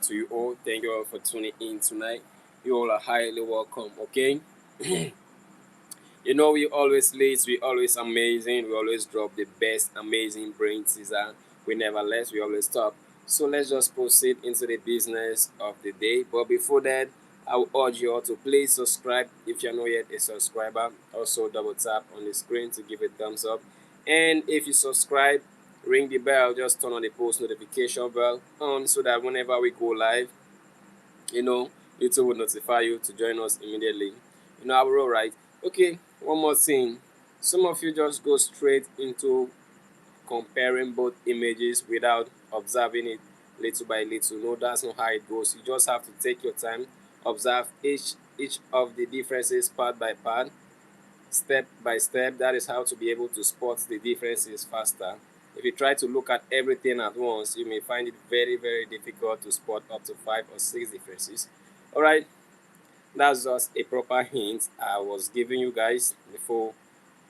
to you all. Thank you all for tuning in tonight. You all are highly welcome. Okay. We always late, we always amazing, we always drop the best amazing brain teaser. We never let, we always stop. So let's just proceed into the business of the day. But before that, I will urge you all to please subscribe if you're not yet a subscriber. Also, double tap on the screen to give a thumbs up. And if you subscribe, ring the bell, just turn on the post notification bell on so that whenever we go live, you know, YouTube will notify you to join us immediately. I will roll right. Okay, one more thing. Some of you just go straight into comparing both images without observing it little by little. No, that's not how it goes. You just have to take your time, observe each of the differences part by part, step by step. That is how to be able to spot the differences faster. If you try to look at everything at once, you may find it very, very difficult to spot up to 5 or 6 differences. All right, that's just a proper hint I was giving you guys before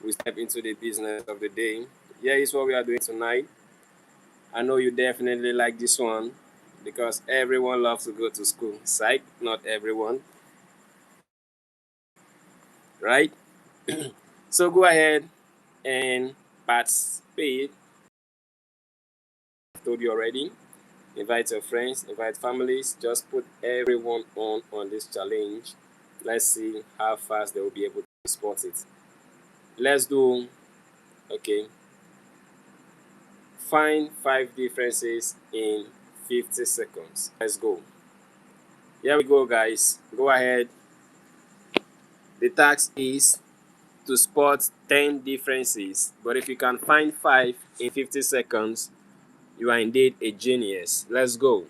we step into the business of the day. Here is what we are doing tonight. I know you definitely like this one because everyone loves to go to school. Psych, not everyone, right? So go ahead and participate. I told you already. Invite your friends, invite families. Just put everyone on this challenge. Let's see how fast they will be able to spot it. Let's do, okay, find 5 differences in 50 seconds. Let's go. Here we go, guys. Go ahead. The task is to spot 10 differences, but if you can find 5 in 50 seconds, you are indeed a genius. Let's go.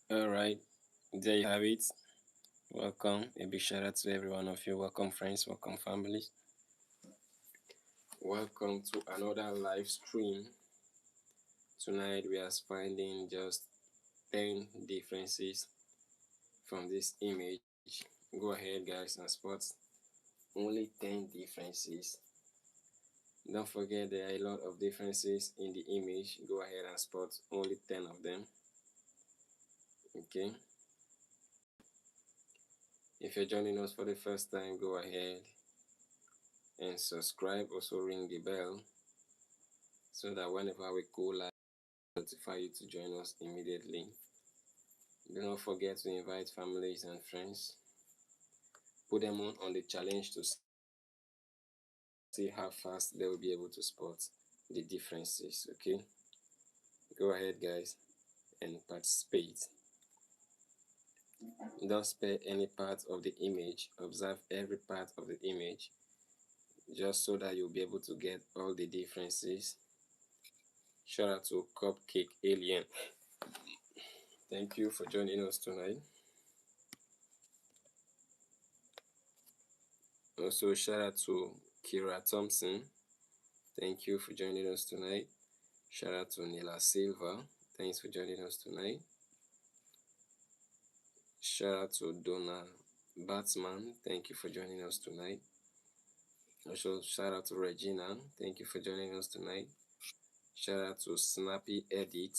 All right, there you have it. Welcome. A big shout out to every one of you. Welcome, friends. Welcome, families. Welcome to another live stream. Tonight we are finding just 10 differences from this image. Go ahead, guys, and spot only 10 differences. Don't forget there are a lot of differences in the image. Go ahead and spot only 10 of them. Okay. If you're joining us for the first time, go ahead and subscribe. Also ring the bell so that whenever we go live, notify you to join us immediately. Do not forget to invite families and friends. Put them on the challenge to see how fast they will be able to spot the differences. Okay, go ahead, guys, and participate. Don't spare any part of the image. Observe every part of the image just so that you'll be able to get all the differences. Shout out to Cupcake Alien. Thank you for joining us tonight. Also, shout out to Kira Thompson. Thank you for joining us tonight. Shout out to Nila Silva. Thanks for joining us tonight. Shout out to Donna Batsman. Thank you for joining us tonight. Also, shout out to Regina. Thank you for joining us tonight. Shout out to Snappy Edit.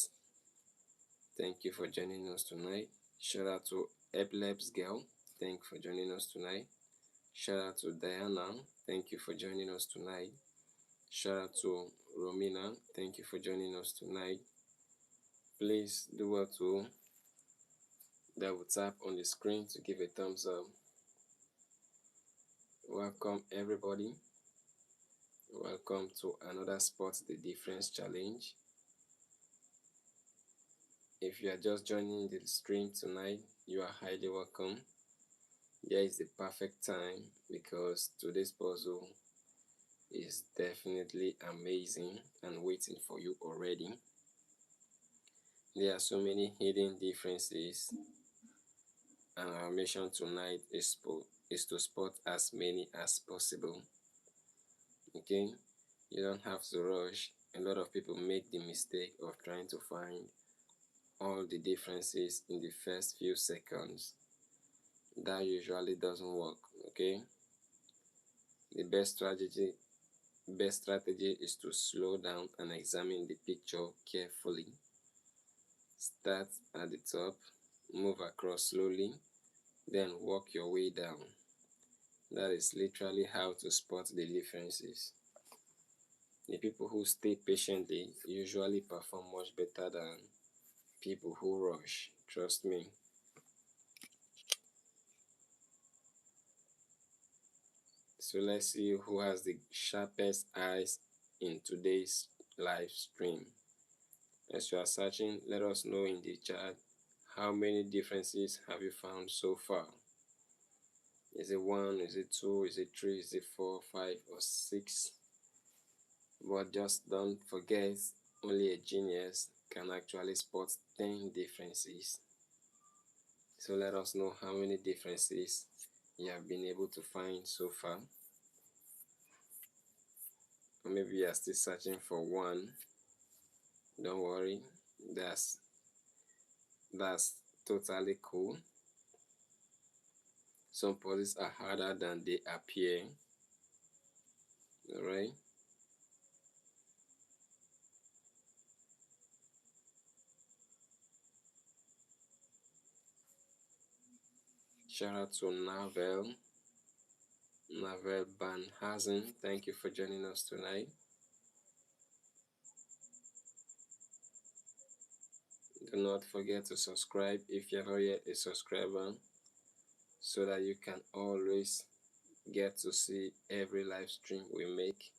Thank you for joining us tonight. Shout out to Epilep's Girl. Thank you for joining us tonight. Shout out to Diana. Thank you for joining us tonight. Shout out to Romina. Thank you for joining us tonight. Please do well to double tap on the screen to give a thumbs up. Welcome everybody. Welcome to another Spot the Difference challenge. If you are just joining the stream tonight, you are highly welcome. Here is the perfect time because today's puzzle is definitely amazing and waiting for you already. There are so many hidden differences, and our mission tonight is to spot as many as possible. Okay, you don't have to rush. A lot of people make the mistake of trying to find all the differences in the first few seconds. That usually doesn't work. Okay, the best strategy is to slow down and examine the picture carefully. Start at the top, move across slowly, then work your way down. That is literally how to spot the differences. The people who stay patiently usually perform much better than people who rush. Trust me. So let's see who has the sharpest eyes in today's live stream. As you are searching, let us know in the chat how many differences have you found so far. Is it 1, is it 2, is it 3, is it 4, 5, or 6? But just don't forget, only a genius can actually spot 10 differences. So let us know how many differences you have been able to find so far. Or maybe you are still searching for one. Don't worry, that's totally cool. Some puzzles are harder than they appear. Alright. Shout out to Navel Banhazen. Thank you for joining us tonight. Do not forget to subscribe if you're not yet a subscriber so that you can always get to see every live stream we make.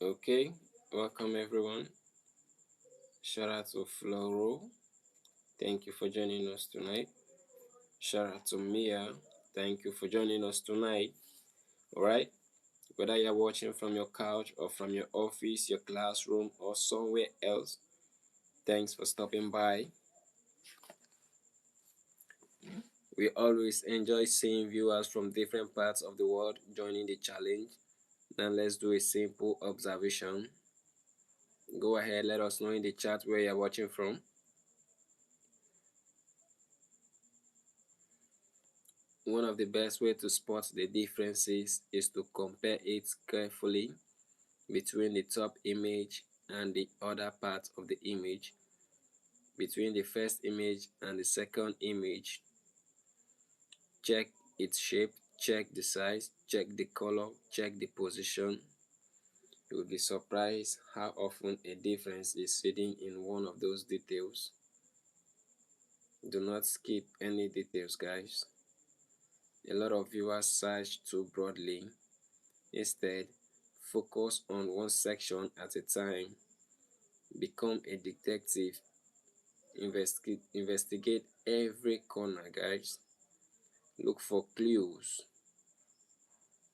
Okay, welcome everyone. Shout out to Floro. Thank you for joining us tonight. Shout out to Mia. Thank you for joining us tonight. All right. Whether you're watching from your couch or from your office, your classroom, or somewhere else, thanks for stopping by. We always enjoy seeing viewers from different parts of the world joining the challenge. Now let's do a simple observation. Go ahead, let us know in the chat where you're watching from. One of the best way to spot the differences is to compare it carefully between the top image and the other part of the image, between the first image and the second image. Check its shape, check the size, check the color, check the position. You will be surprised how often a difference is hidden in one of those details. Do not skip any details, guys. A lot of viewers search too broadly. Instead, focus on one section at a time. Become a detective. Investigate every corner, guys. Look for clues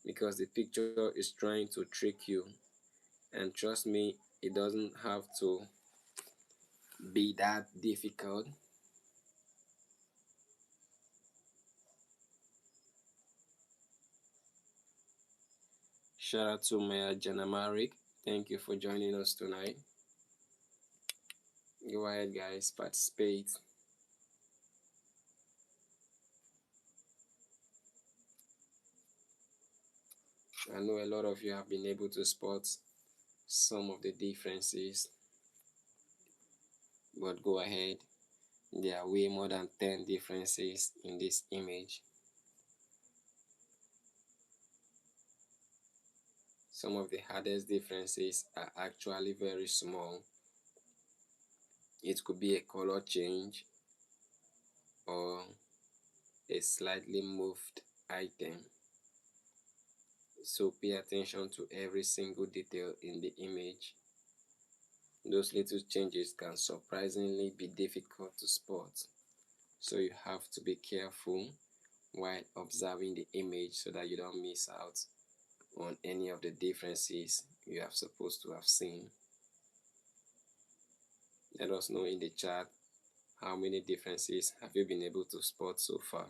because the picture is trying to trick you. And trust me, it doesn't have to be that difficult. Shout out to Maya Janamarik. Thank you for joining us tonight. Go ahead, guys, participate. I know a lot of you have been able to spot some of the differences, but go ahead. There are way more than 10 differences in this image. Some of the hardest differences are actually very small. It could be a color change or a slightly moved item. So pay attention to every single detail in the image. Those little changes can surprisingly be difficult to spot. So you have to be careful while observing the image so that you don't miss out on any of the differences you are supposed to have seen. Let us know in the chat how many differences have you been able to spot so far.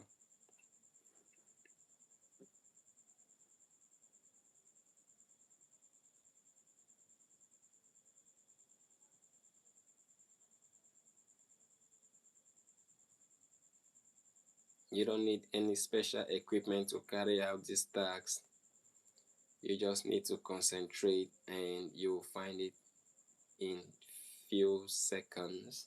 You don't need any special equipment to carry out this task. You just need to concentrate and you'll find it in few seconds.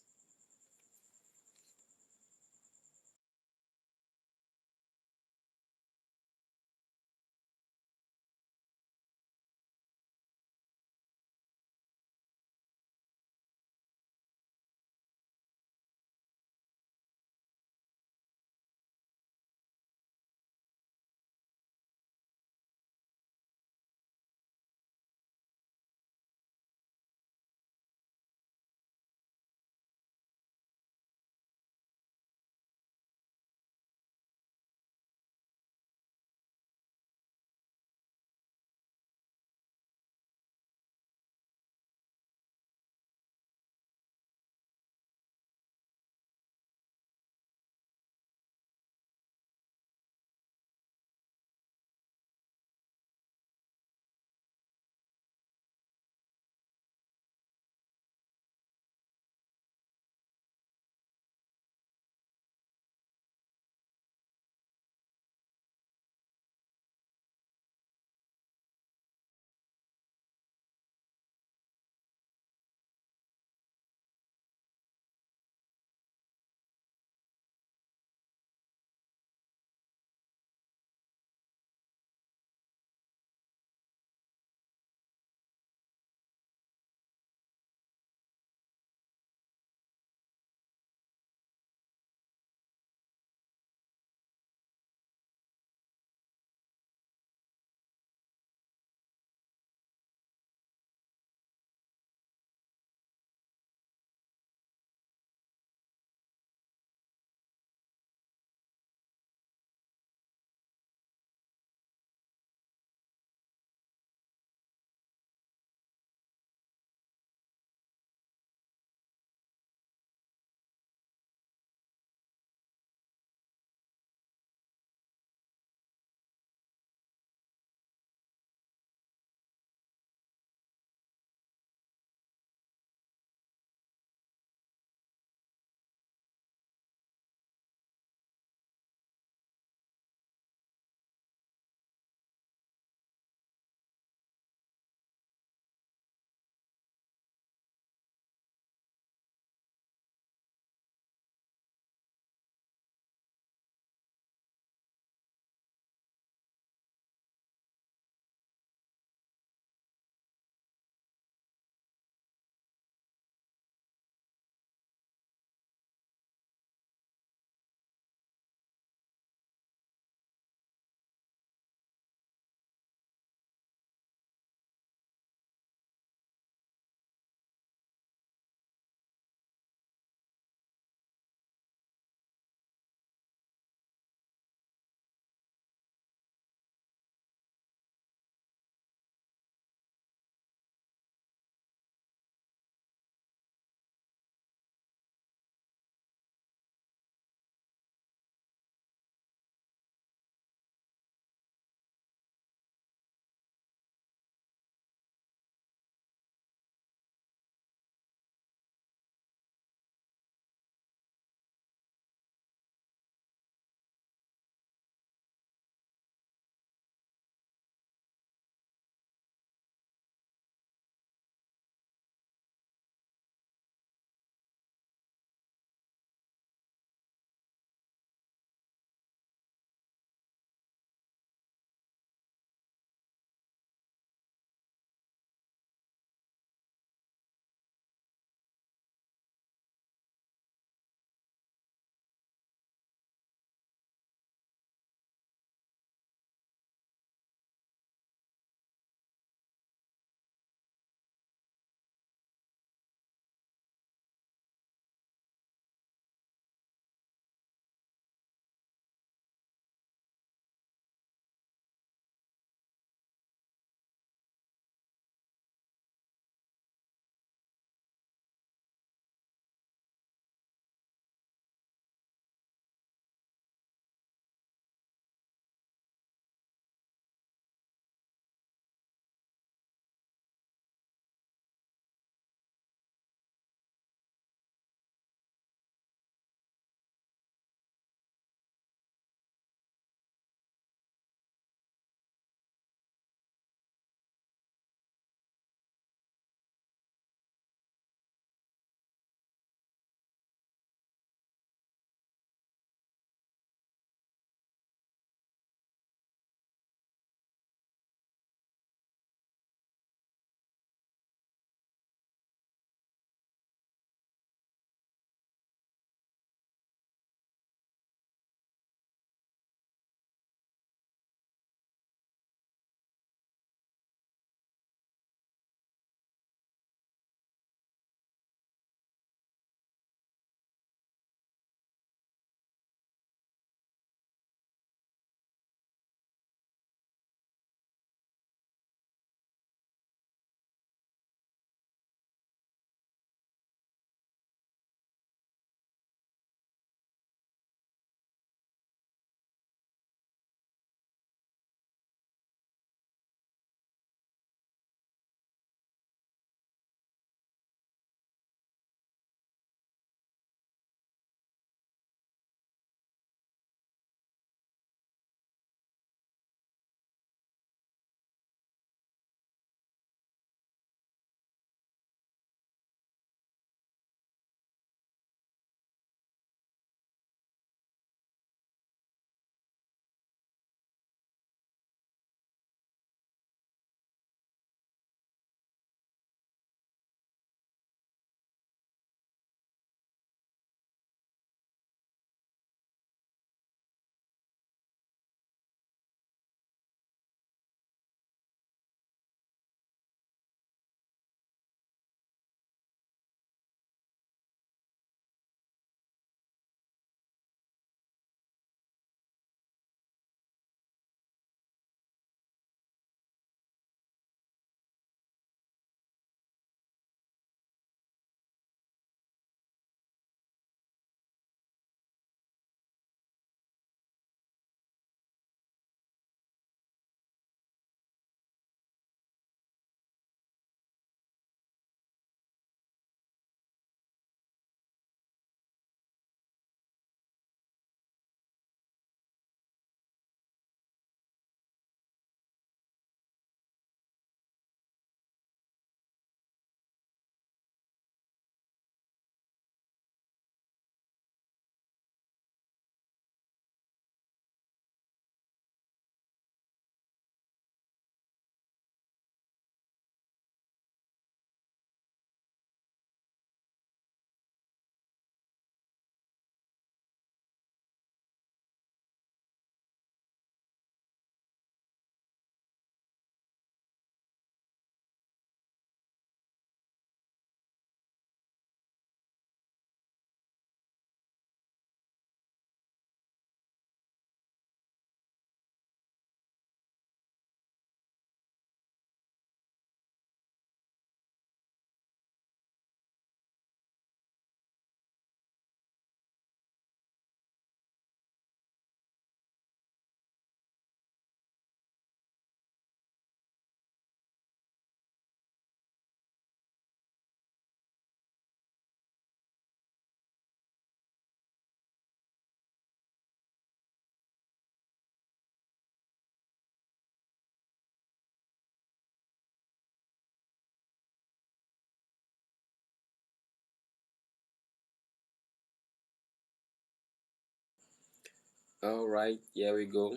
All right, here we go.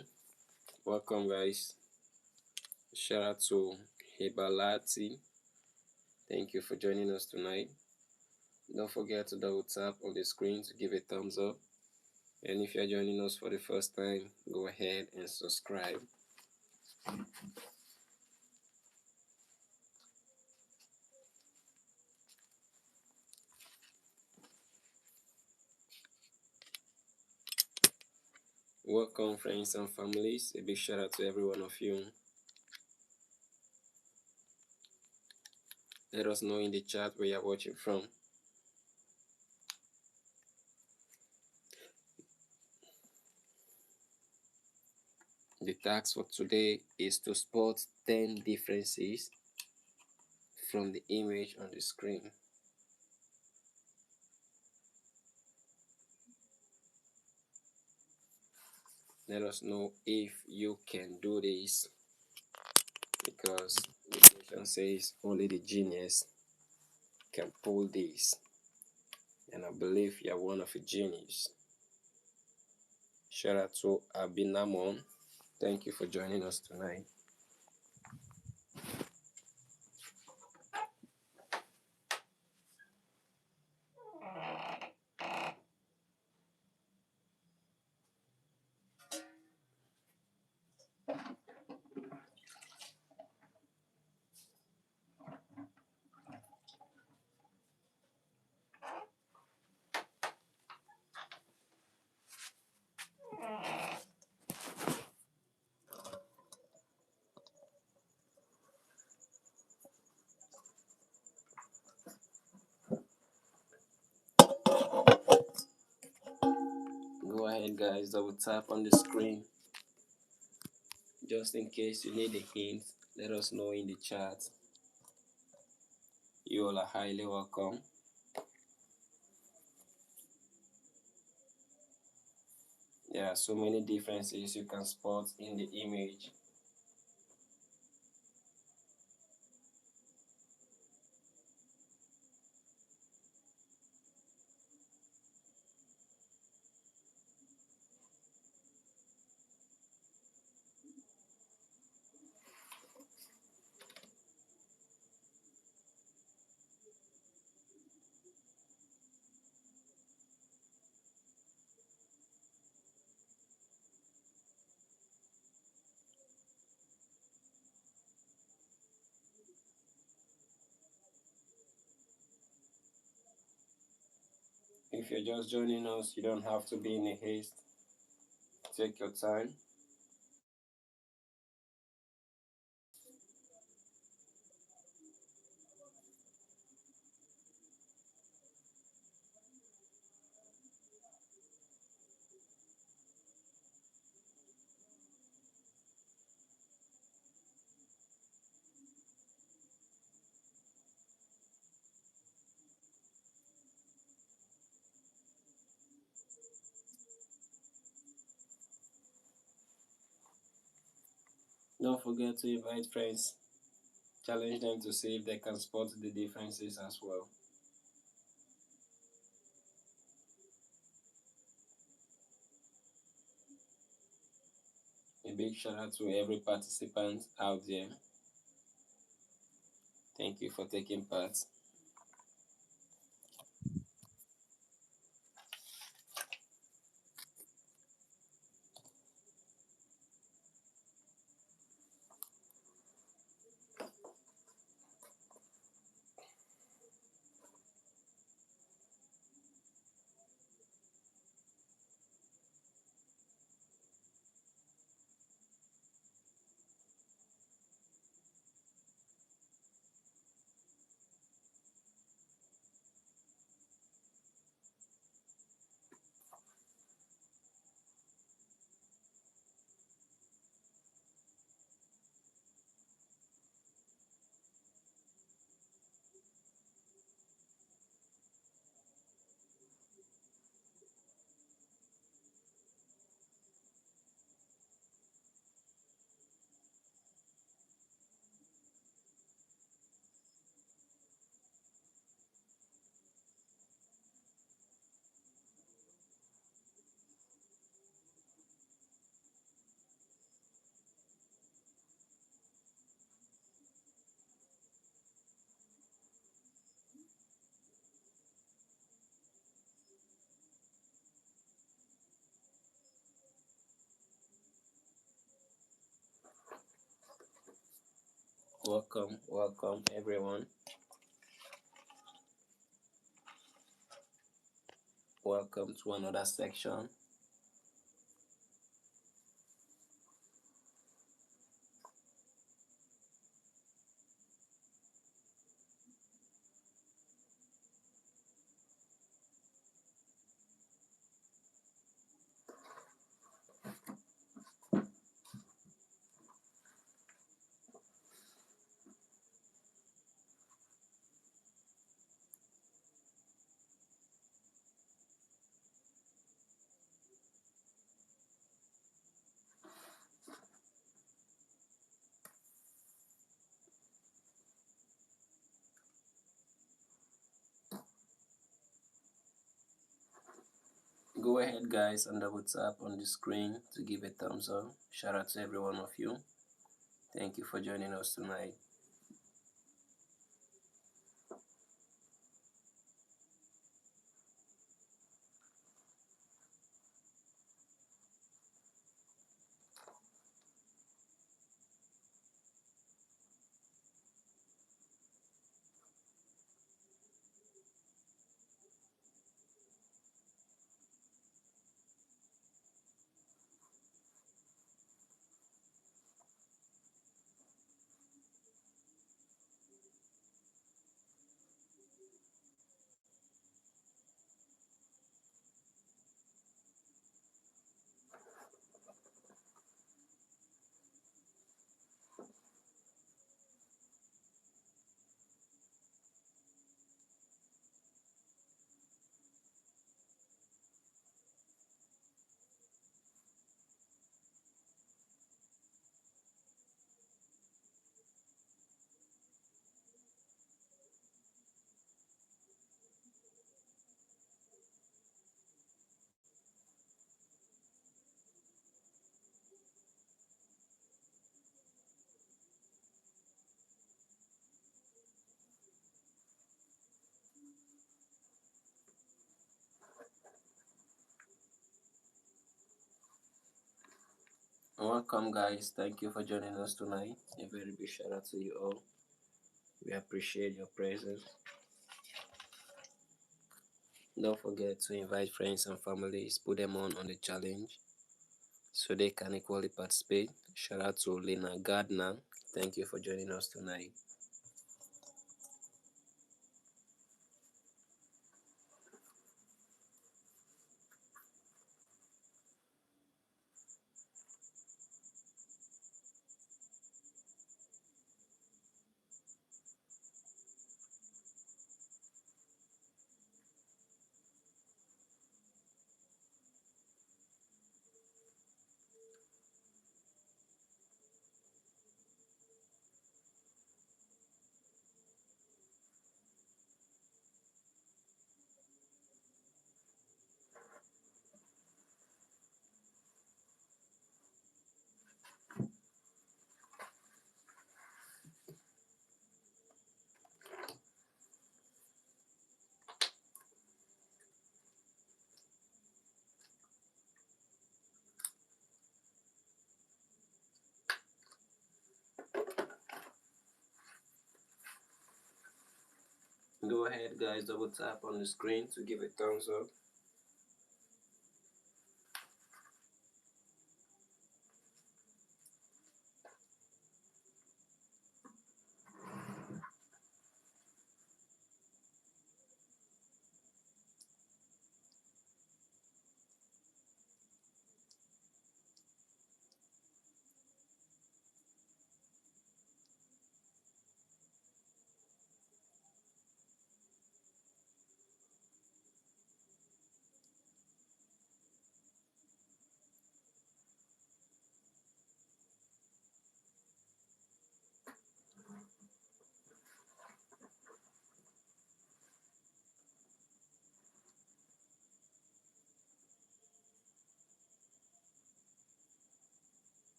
Welcome, guys. Shout out to Hibalati. Thank you for joining us tonight. Don't forget to double tap on the screen to give a thumbs up. And if you're joining us for the first time, go ahead and subscribe. Welcome, friends and families. A big shout out to every one of you. Let us know in the chat where you're watching from. The task for today is to spot 10 differences from the image on the screen. Let us know if you can do this, because the question says only the genius can pull this, and I believe you're one of a genius. Shout out to Abinamon. Thank you for joining us tonight. Go ahead, guys, double tap on the screen just in case you need a hint. Let us know in the chat. You all are highly welcome. There are so many differences you can spot in the image. If you're just joining us, you don't have to be in a haste. Take your time. Don't forget to invite friends. Challenge them to see if they can spot the differences as well. A big shout out to every participant out there. Thank you for taking part. Welcome everyone. Welcome to another section. Go ahead, guys, and double tap on the screen to give a thumbs up. Shout out to every one of you. Thank you for joining us tonight. Welcome, guys. Thank you for joining us tonight. A very big shout out to you all. We appreciate your presence. Don't forget to invite friends and families, put them on the challenge so they can equally participate. Shout out to Lena Gardner. Thank you for joining us tonight. Go ahead, guys, double tap on the screen to give a thumbs up.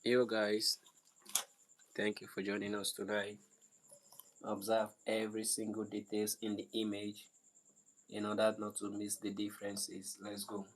Yo guys, thank you for joining us tonight. Observe every single details in the image in order not to miss the differences. Let's go.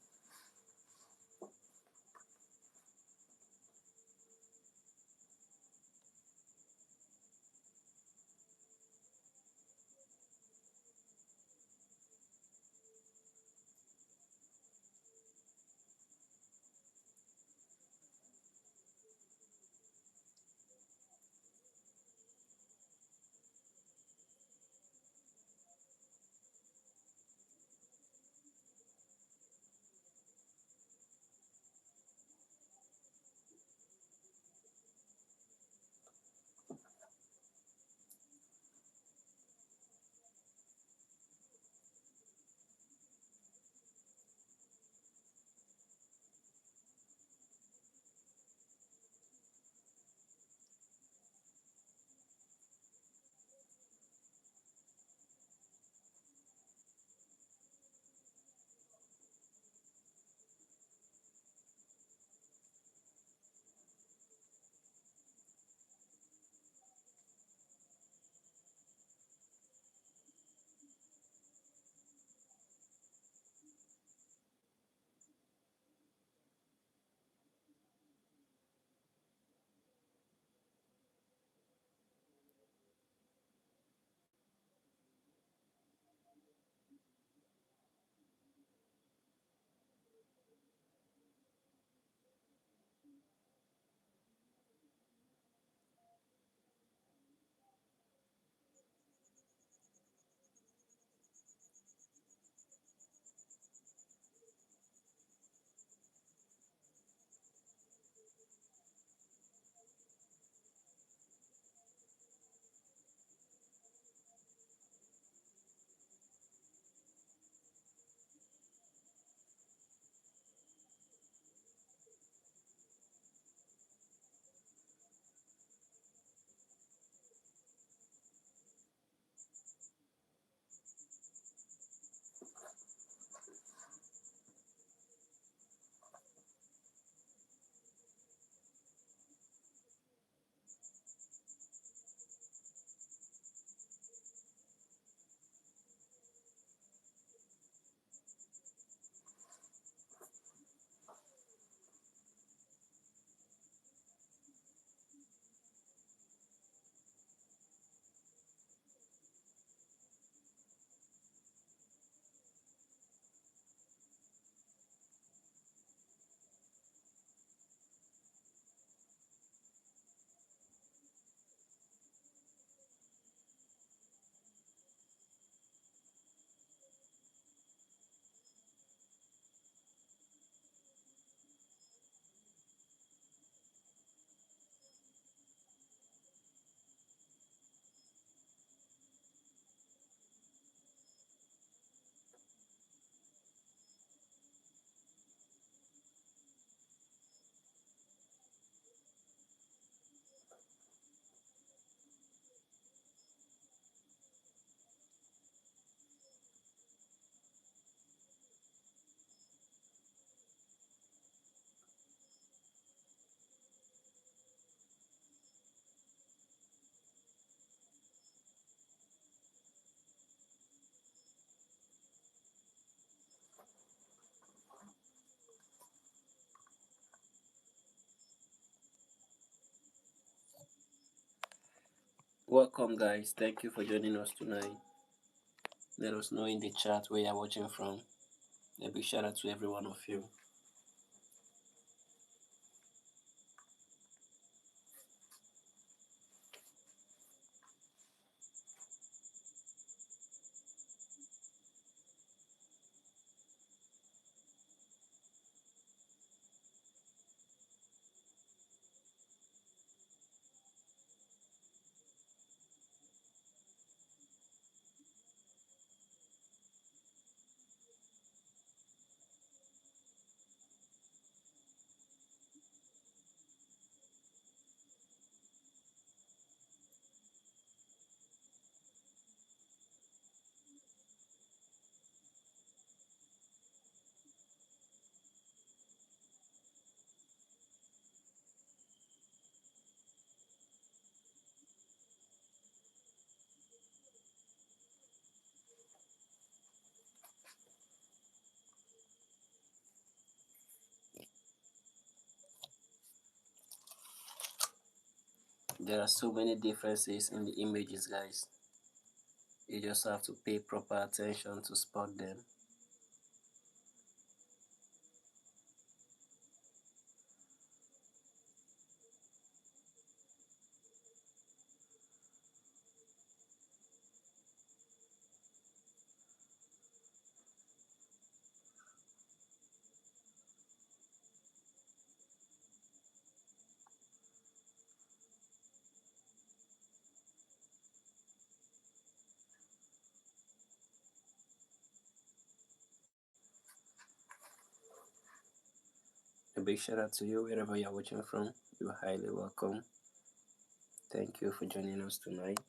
Welcome guys, thank you for joining us tonight. Let us know in the chat where you're watching from. A big shout out to every one of you. There are so many differences in the images, guys. You just have to pay proper attention to spot them. A big shout out to you wherever you're watching from. You're highly welcome. Thank you for joining us tonight.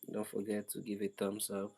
Don't forget to give a thumbs up.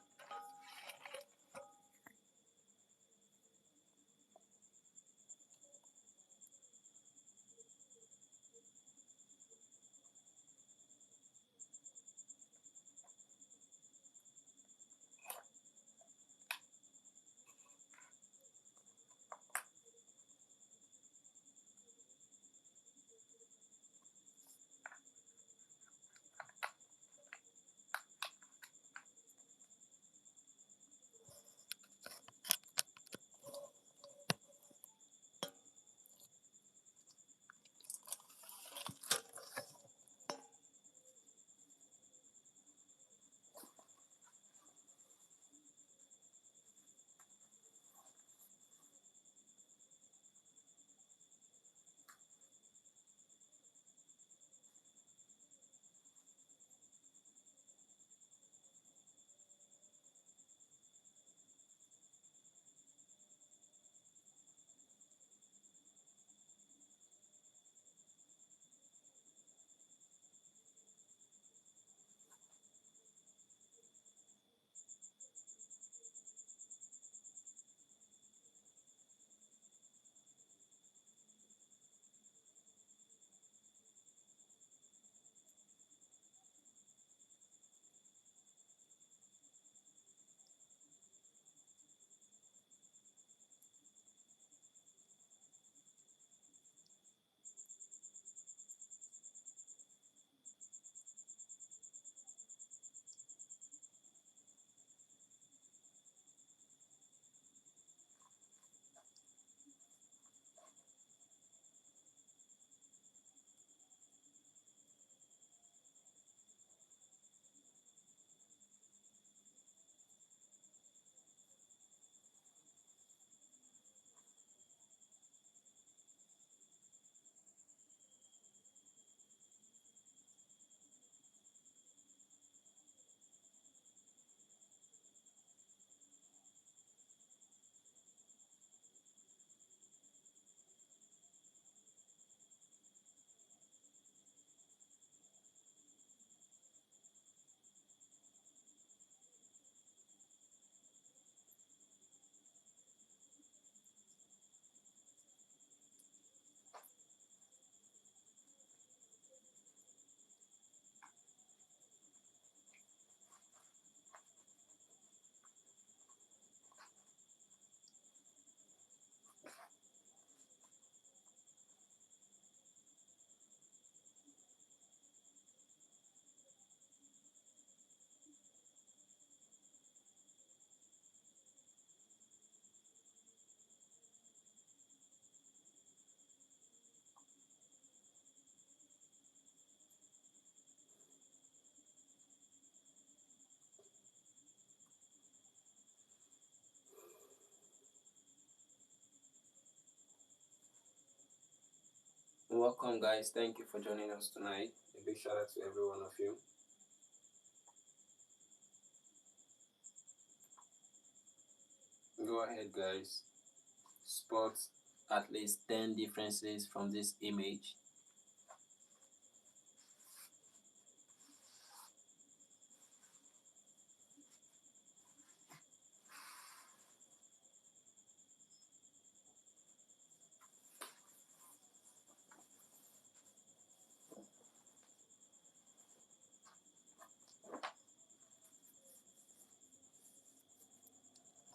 Welcome, guys. Thank you for joining us tonight. A big shout out to every one of you. Go ahead, guys. Spot at least 10 differences from this image.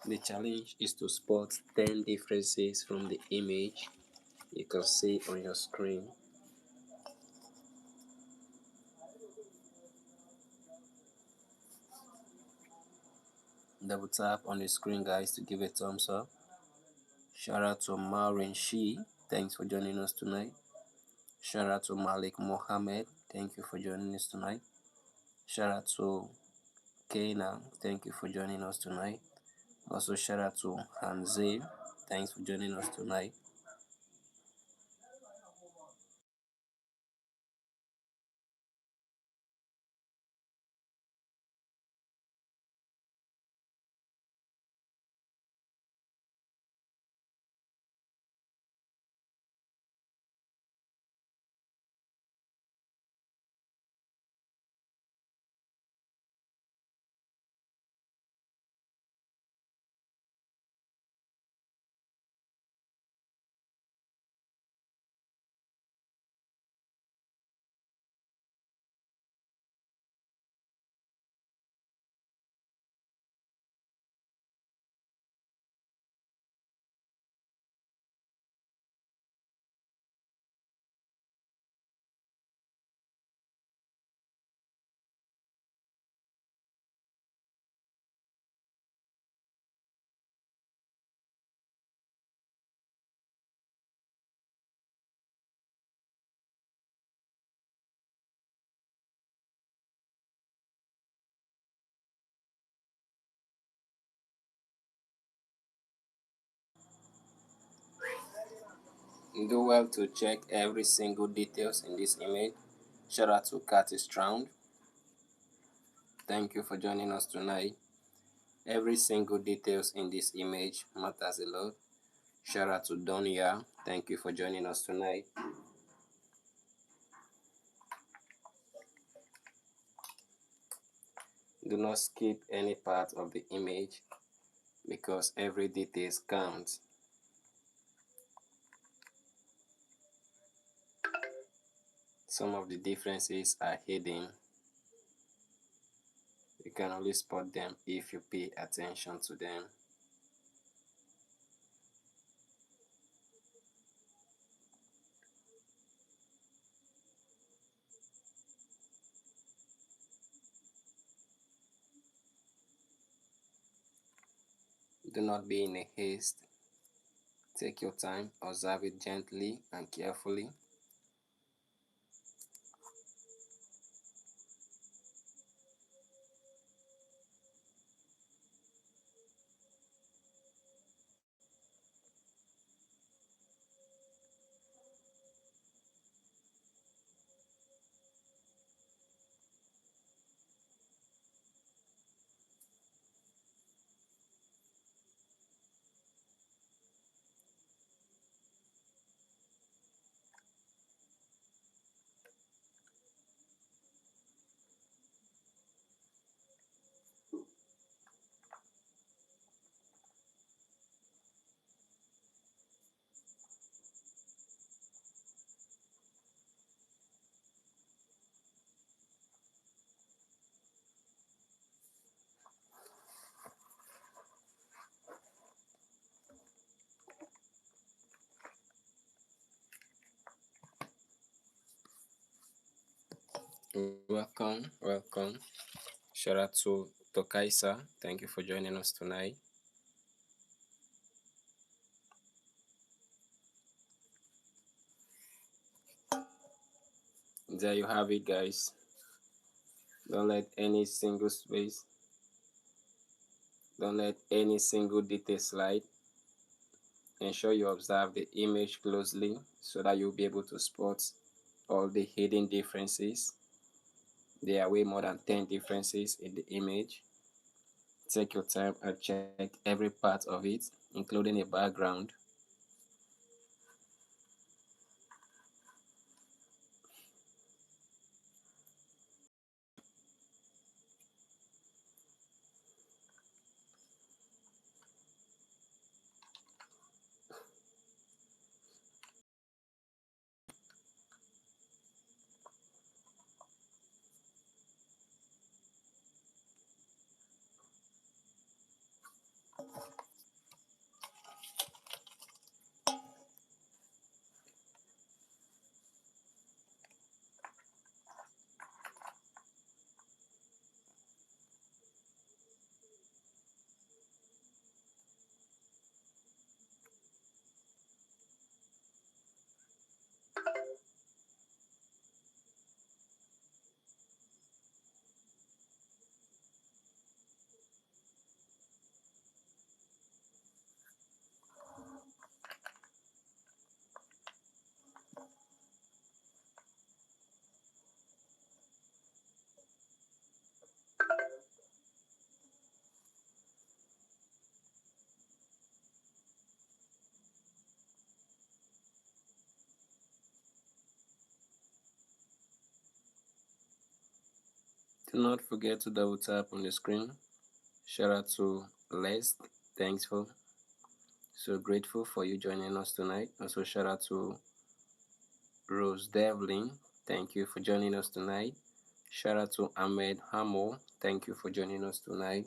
The challenge is to spot 10 differences from the image you can see on your screen. Double tap on the screen, guys, to give a thumbs up. Shout out to Maureen Shi. Thanks for joining us tonight. Shout out to Malik Mohammed. Thank you for joining us tonight. Shout out to Kaina. Thank you for joining us tonight. Also, shout out to Hanze. Thanks for joining us tonight. Do well to check every single details in this image. Shout out to Curtis Stround. Thank you for joining us tonight. Every single details in this image matters a lot. Shout out to Donia. Thank you for joining us tonight. Do not skip any part of the image because every detail counts. Some of the differences are hidden. You can only spot them if you pay attention to them. Do not be in a haste. Take your time, observe it gently and carefully. Welcome, welcome. Shout out to Tokaisa. Thank you for joining us tonight. There you have it, guys. Don't let any single space, don't let any single detail slide. Ensure you observe the image closely so that you'll be able to spot all the hidden differences. There are way more than 10 differences in the image. Take your time and check every part of it, including a background. Do not forget to double tap on the screen. Shout out to Les. Thanks for so grateful for you joining us tonight. Also shout out to Rose Devlin. Thank you for joining us tonight. Shout out to Ahmed Hamo. Thank you for joining us tonight.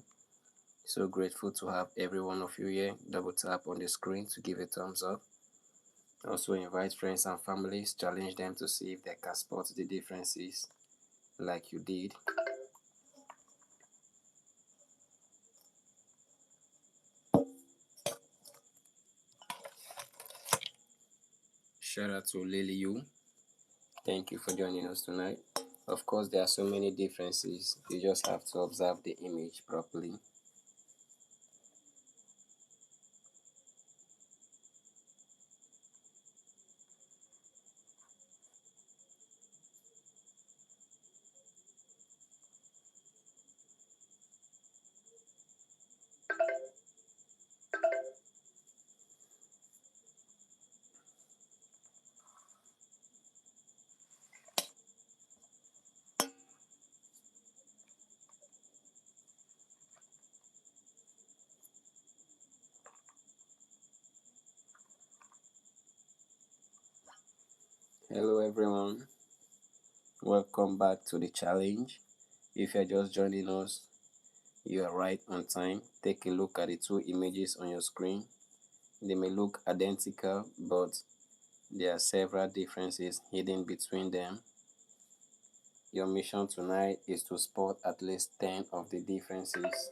So grateful to have every one of you here. Double tap on the screen to give a thumbs up. Also invite friends and families, challenge them to see if they can spot the differences like you did. Shout out to Lily Yu. Thank you for joining us tonight. Of course, there are so many differences. You just have to observe the image properly. Hello everyone, welcome back to the challenge. If you're just joining us, you are right on time. Take a look at the two images on your screen. They may look identical, but there are several differences hidden between them. Your mission tonight is to spot at least 10 of the differences.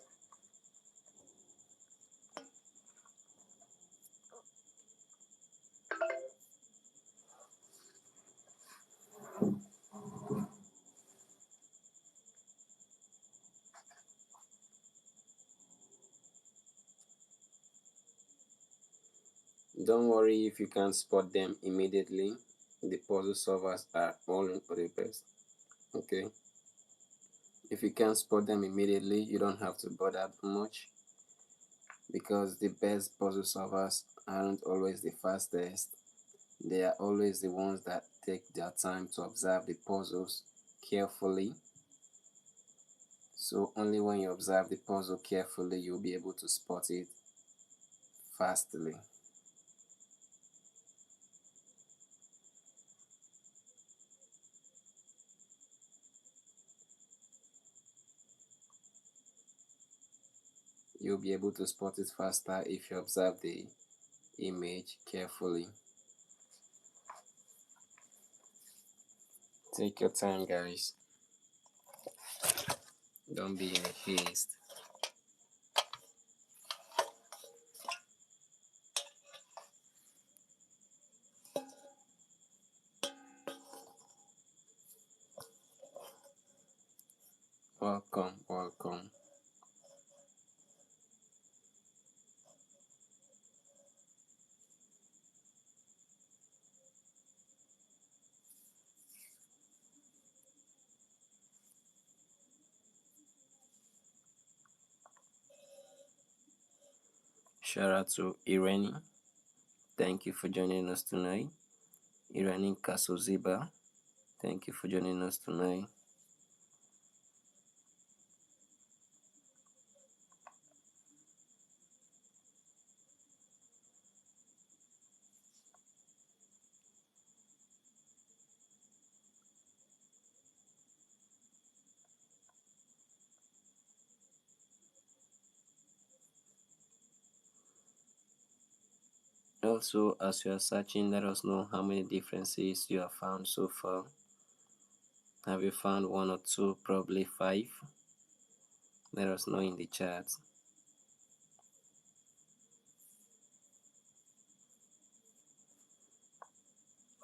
Don't worry if you can't spot them immediately. The puzzle solvers are all over the best. Okay. If you can't spot them immediately, you don't have to bother much because the best puzzle solvers aren't always the fastest. They are always the ones that take their time to observe the puzzles carefully. So only when you observe the puzzle carefully, you'll be able to spot it fastly. You'll be able to spot it faster if you observe the image carefully. Take your time, guys. Don't be in a haste. Welcome, welcome. Shout out to Irene. Thank you for joining us tonight. Irene Kasoziba. Thank you for joining us tonight. Also, as you are searching, let us know how many differences you have found so far. Have you found one or two, probably 5? Let us know in the chat.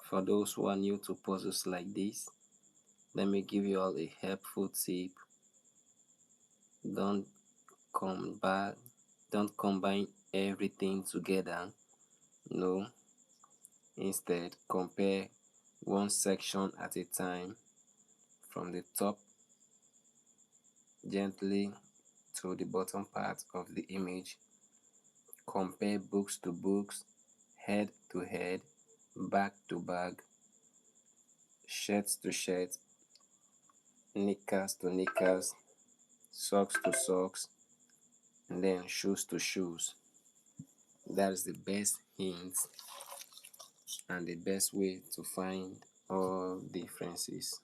For those who are new to puzzles like this, let me give you all a helpful tip. Don't combine everything together. No. Instead, compare one section at a time from the top gently to the bottom part of the image. Compare books to books, head to head, bag to bag, shirt to shirt, knickers to knickers, socks to socks, and then shoes to shoes. That's the best hint and the best way to find all differences.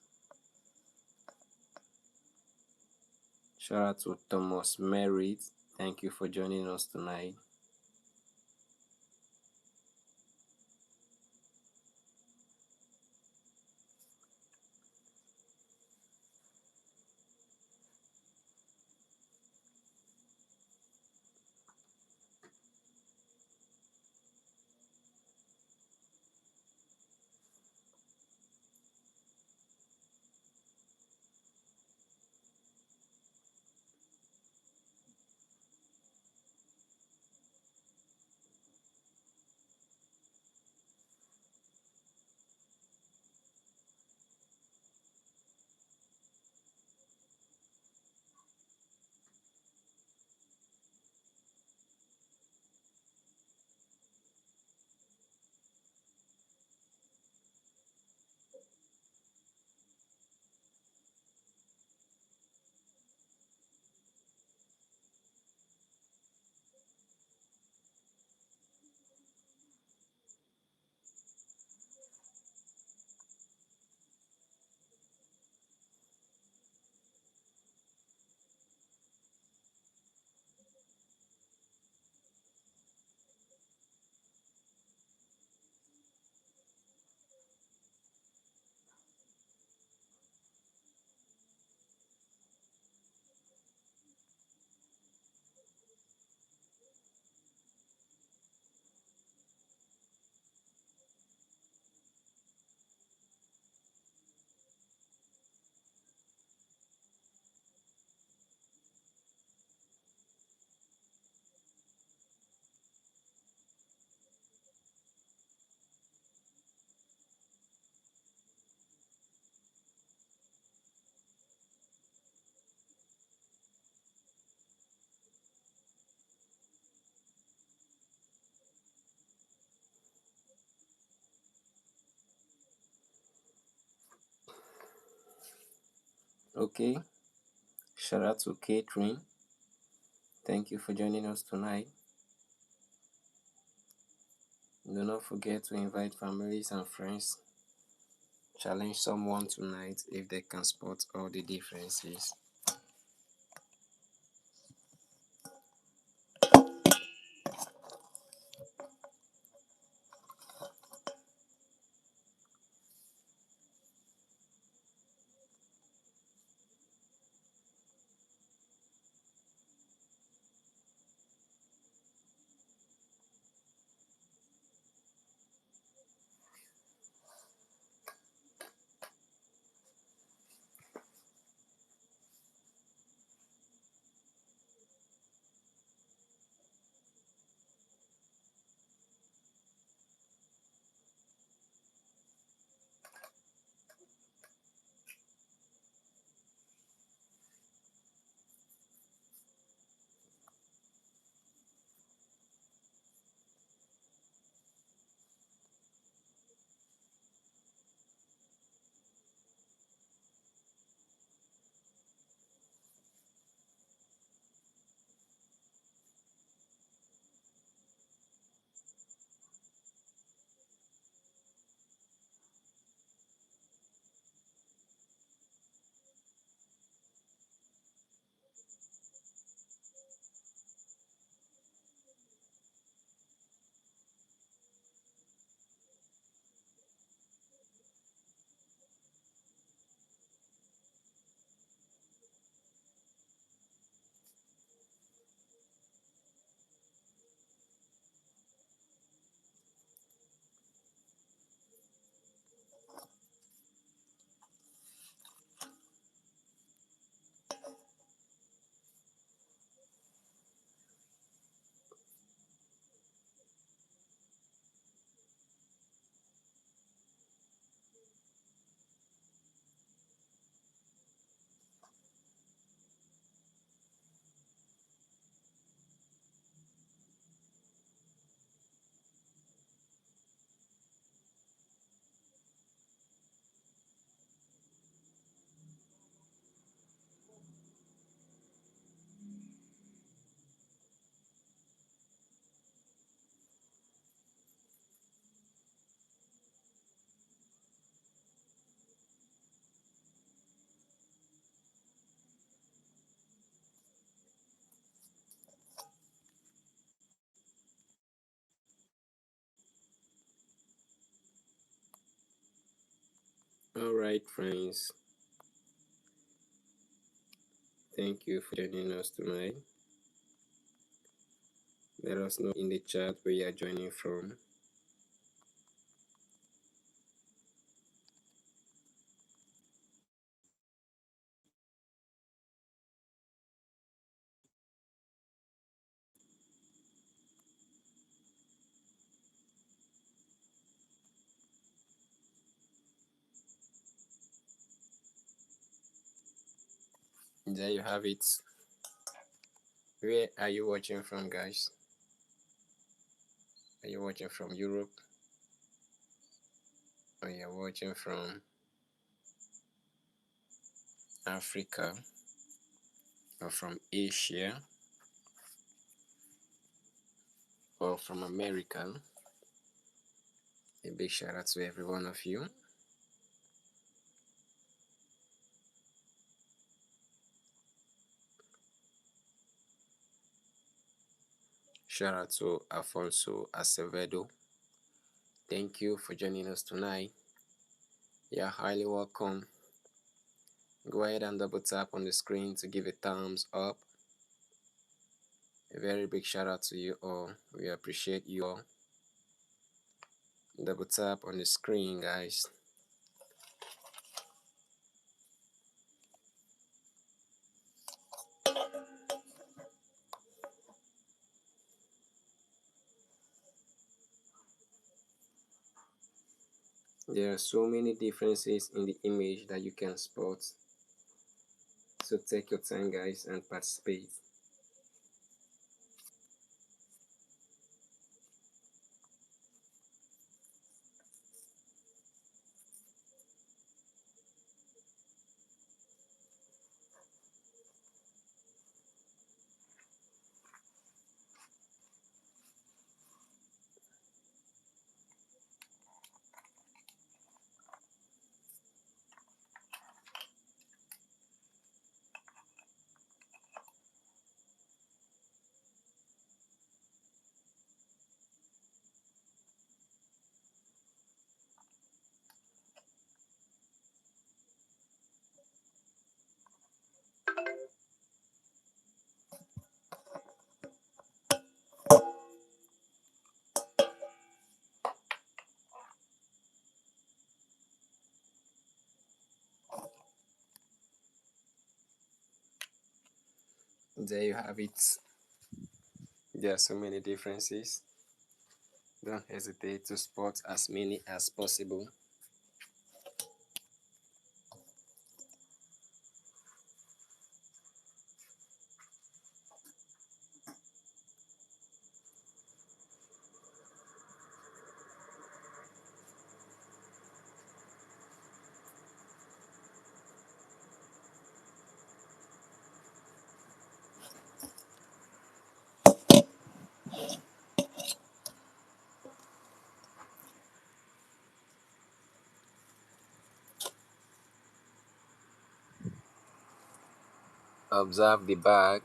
Shout out to Thomas Merritt. Thank you for joining us tonight. Okay, shout out to Catherine. Thank you for joining us tonight. Do not forget to invite families and friends. Challenge someone tonight if they can spot all the differences. Alright, friends, thank you for joining us tonight. Let us know in the chat where you are joining from. There you have it. Where are you watching from, guys? Are you watching from Europe? Or you're watching from Africa? Or from Asia? Or from America? A big shout out to every one of you. Shout out to Afonso Acevedo. Thank you for joining us tonight. You're highly welcome. Go ahead and double tap on the screen to give a thumbs up. A very big shout out to you all. We appreciate you all. Double tap on the screen, guys. There are so many differences in the image that you can spot. So take your time, guys, and participate. There you have it. There are so many differences. Don't hesitate to spot as many as possible. Observe the bag.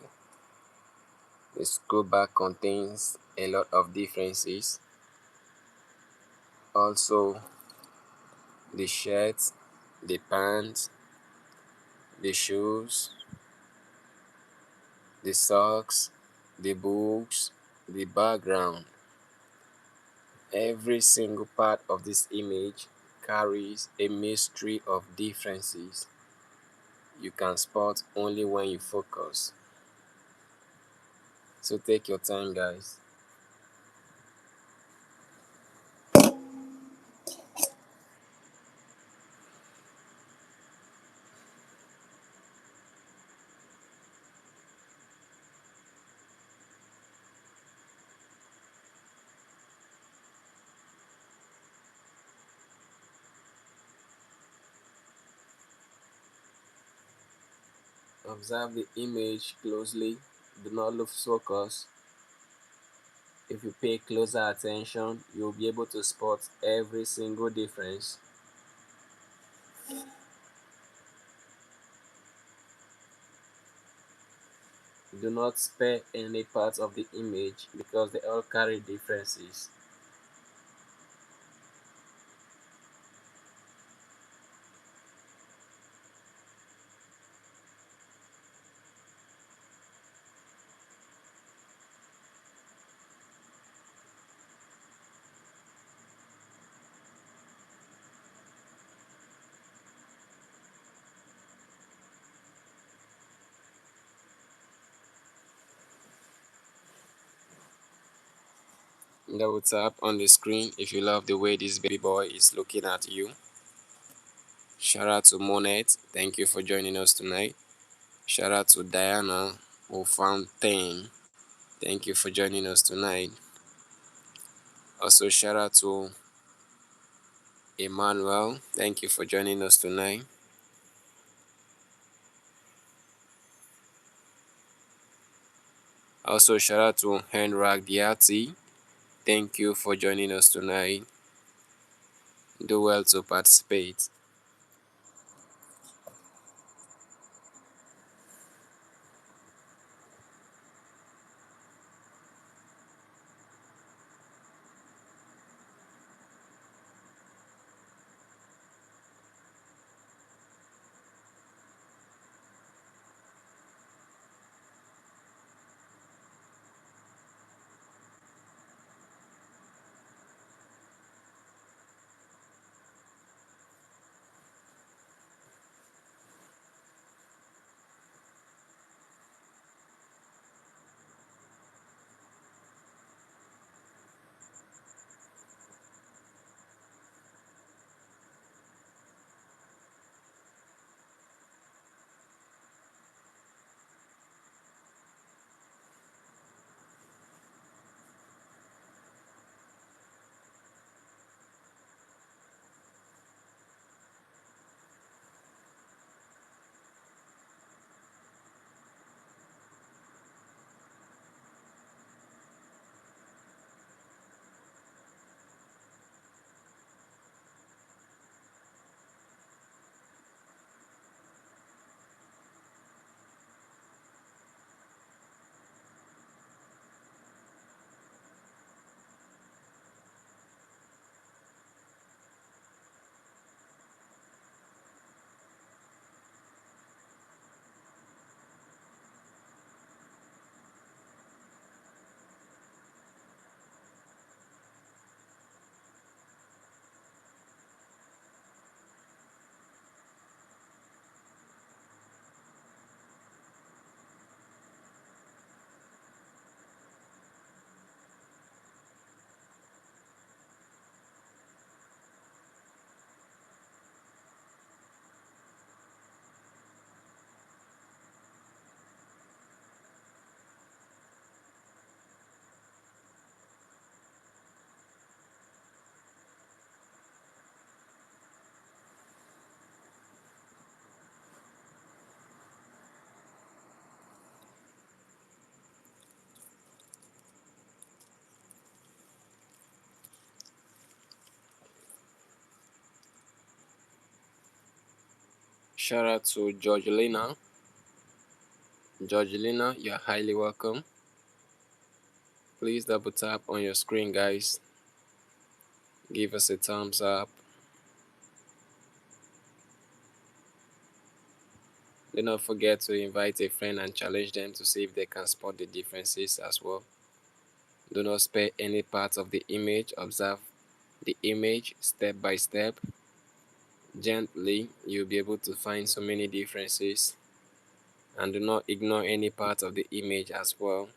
The school bag contains a lot of differences. Also, the shirts, the pants, the shoes, the socks, the books, the background. Every single part of this image carries a mystery of differences you can spot only when you focus. So take your time, guys. Observe the image closely. Do not lose focus. If you pay closer attention, you'll be able to spot every single difference. Do not spare any part of the image because they all carry differences. Double tap on the screen if you love the way this baby boy is looking at you. Shout out to Monet. Thank you for joining us tonight. Shout out to Diana Ofontaine. Thank you for joining us tonight. Also, shout out to Emmanuel. Thank you for joining us tonight. Also, shout out to Henrak Diati. Thank you for joining us tonight. Do well to participate. Shout out to Georgelina. Georgelina, you're highly welcome. Please double tap on your screen, guys. Give us a thumbs up. Do not forget to invite a friend and challenge them to see if they can spot the differences as well. Do not spare any part of the image. Observe the image step by step. Gently, you'll be able to find so many differences. And do not ignore any part of the image as well.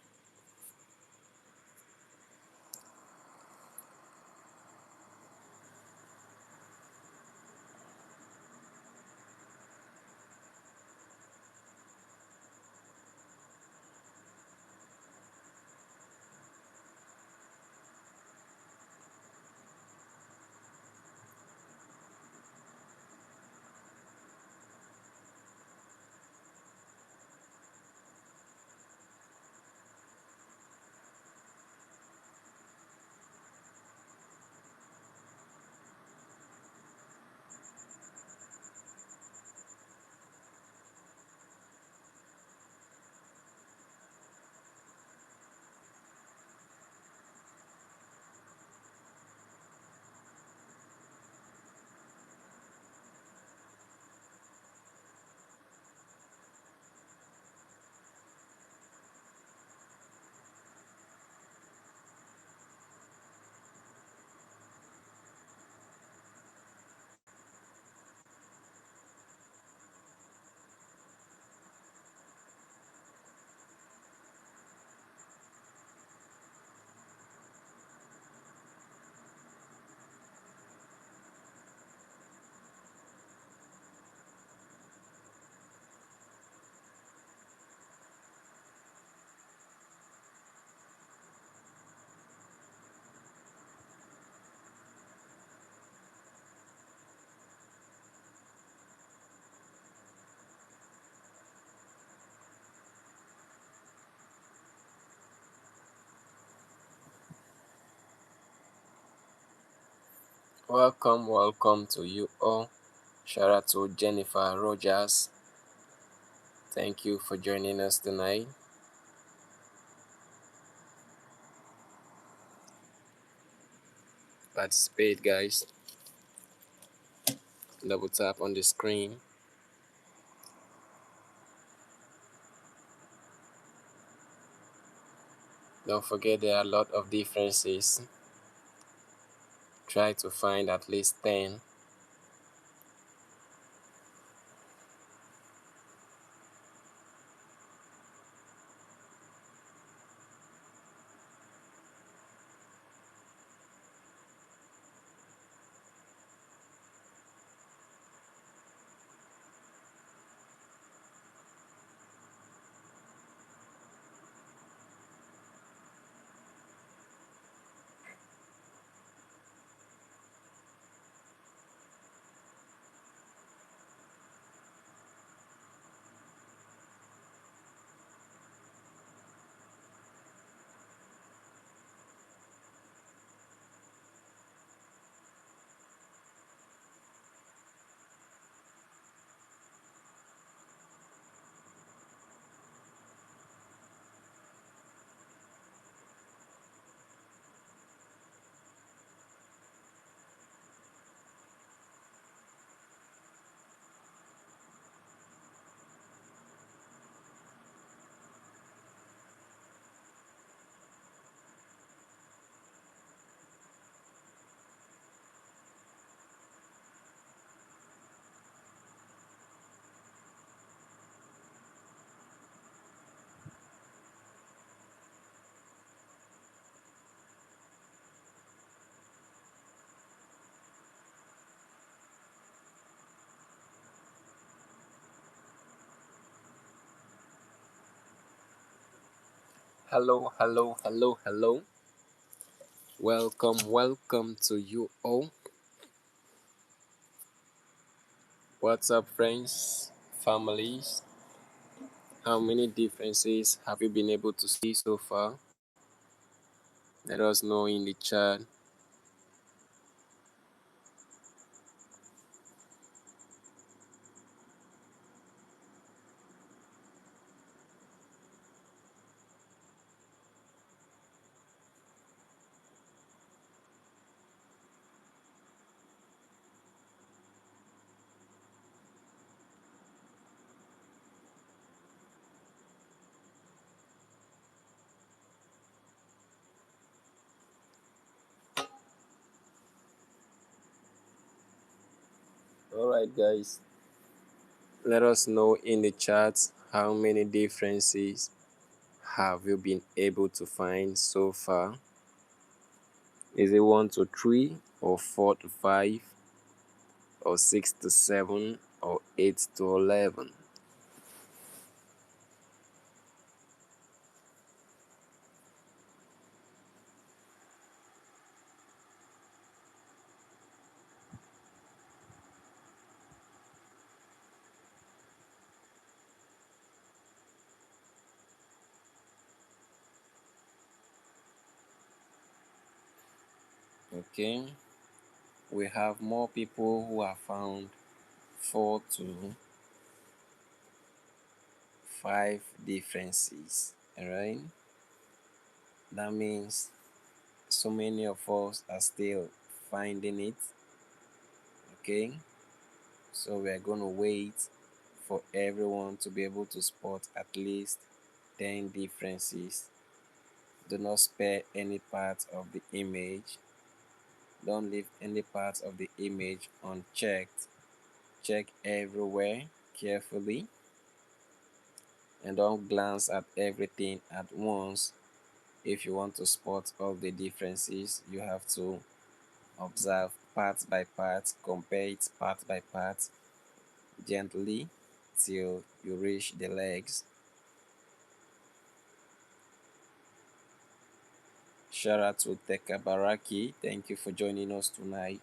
Welcome to you all. Shout out to Jennifer Rogers. Thank you for joining us tonight. Participate, guys. Double tap on the screen. Don't forget there are a lot of differences. Try to find at least 10. Hello. Welcome to you all. What's up, friends, families? How many differences have you been able to see so far? Let us know in the chat. Alright, guys. Let us know in the chat how many differences have you been able to find so far. Is it 1 to 3, or 4 to 5, or 6 to 7, or 8 to 11? Okay, we have more people who have found 4 to 5 differences. Alright, that means so many of us are still finding it. Okay, so we are going to wait for everyone to be able to spot at least 10 differences. Do not spare any part of the image. Don't leave any part of the image unchecked. Check everywhere carefully, and don't glance at everything at once. If you want to spot all the differences, you have to observe part by part, compare it part by part gently till you reach the legs. Shout out to Teka Baraki. Thank you for joining us tonight.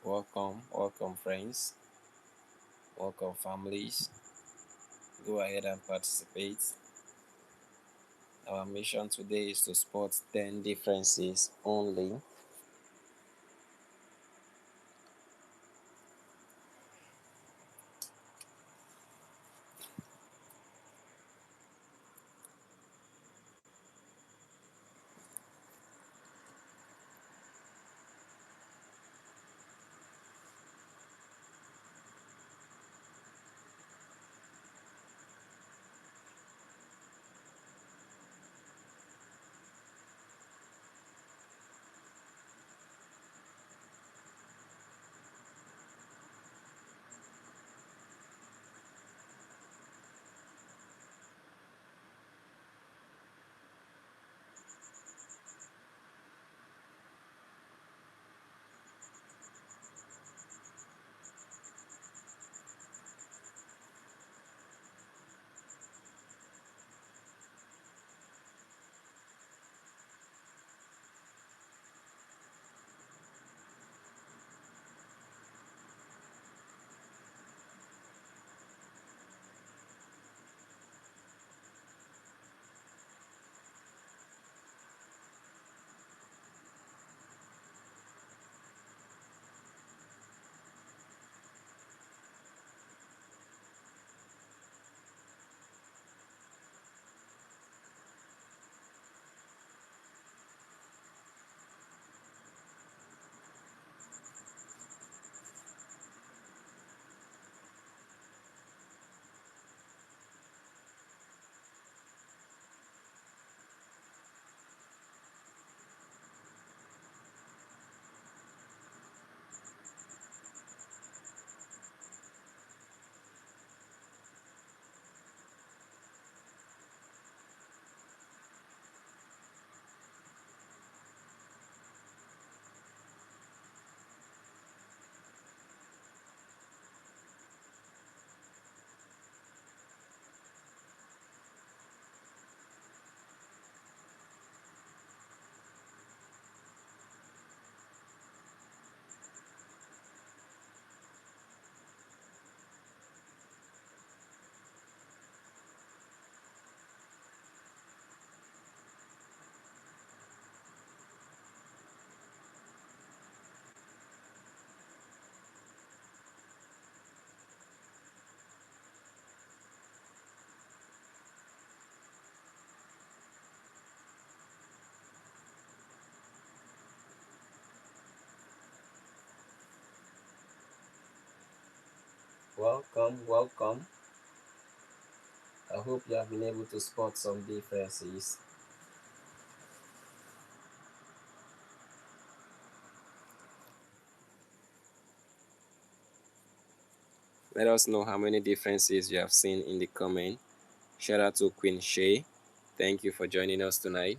Welcome, friends. Welcome, families. Go ahead and participate. Our mission today is to spot 10 differences only. Welcome, welcome. I hope you have been able to spot some differences. Let us know how many differences you have seen in the comment. Shout out to Queen Shay. Thank you for joining us tonight.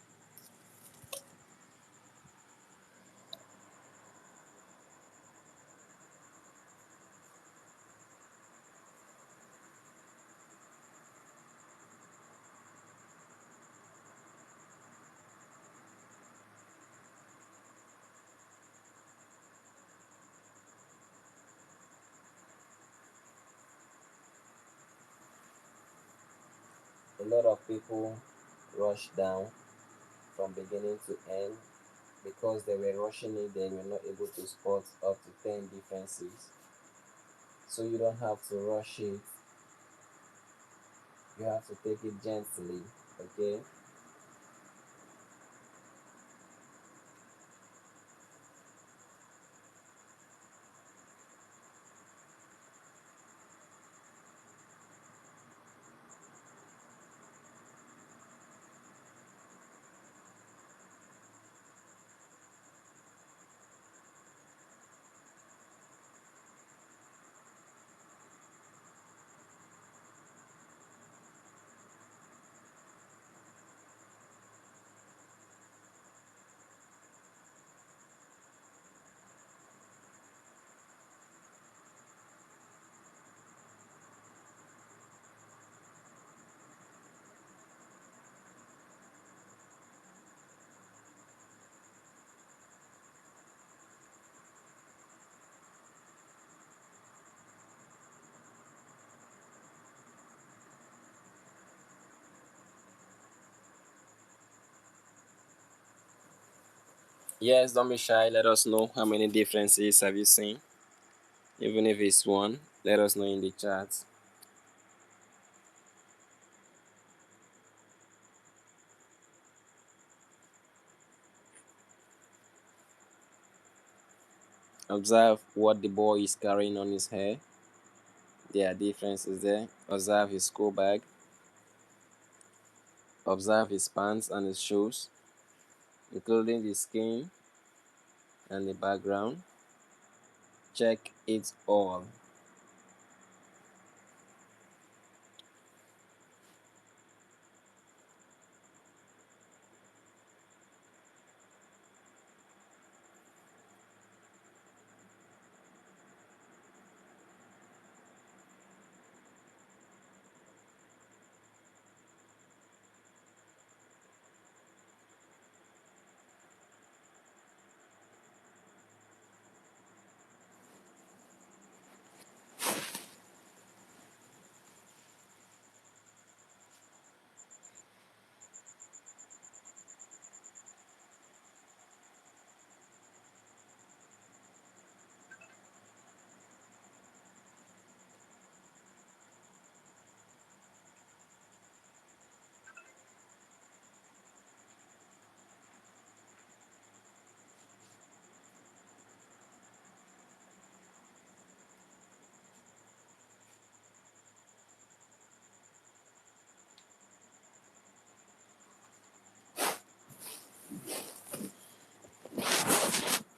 A lot of people rush down from beginning to end because they were rushing it, they were not able to spot up to 10 differences. So you don't have to rush it, you have to take it gently, okay? Yes, don't be shy. Let us know how many differences have you seen. Even if it's one, let us know in the chat. Observe what the boy is carrying on his hair. There are differences there. Observe his school bag. Observe his pants and his shoes, including the skin and the background. Check it all.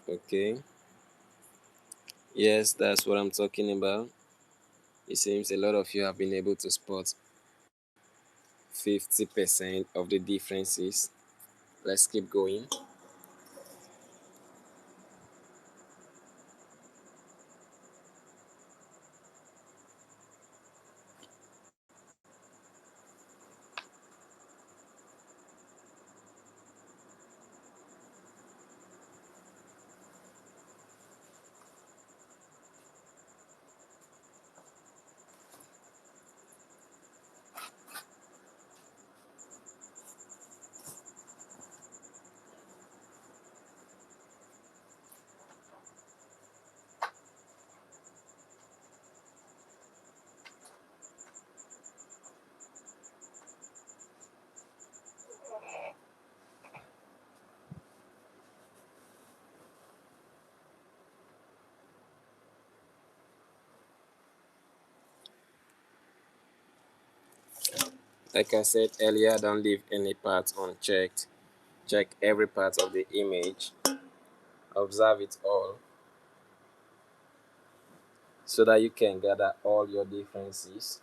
Okay. Yes, that's what I'm talking about. It seems a lot of you have been able to spot 50% of the differences. Let's keep going. Like I said earlier, don't leave any part unchecked. Check every part of the image. Observe it all so that you can gather all your differences.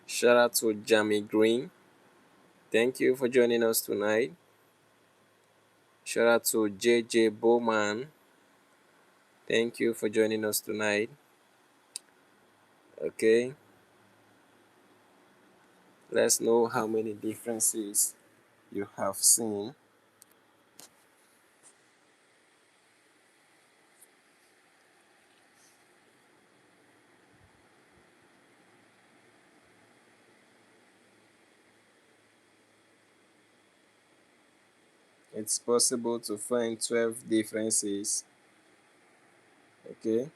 Shout out to Jamie Green. Thank you for joining us tonight. Shout out to JJ Bowman. Thank you for joining us tonight. Okay, let's know how many differences you have seen. It's possible to find 12 differences. Okay,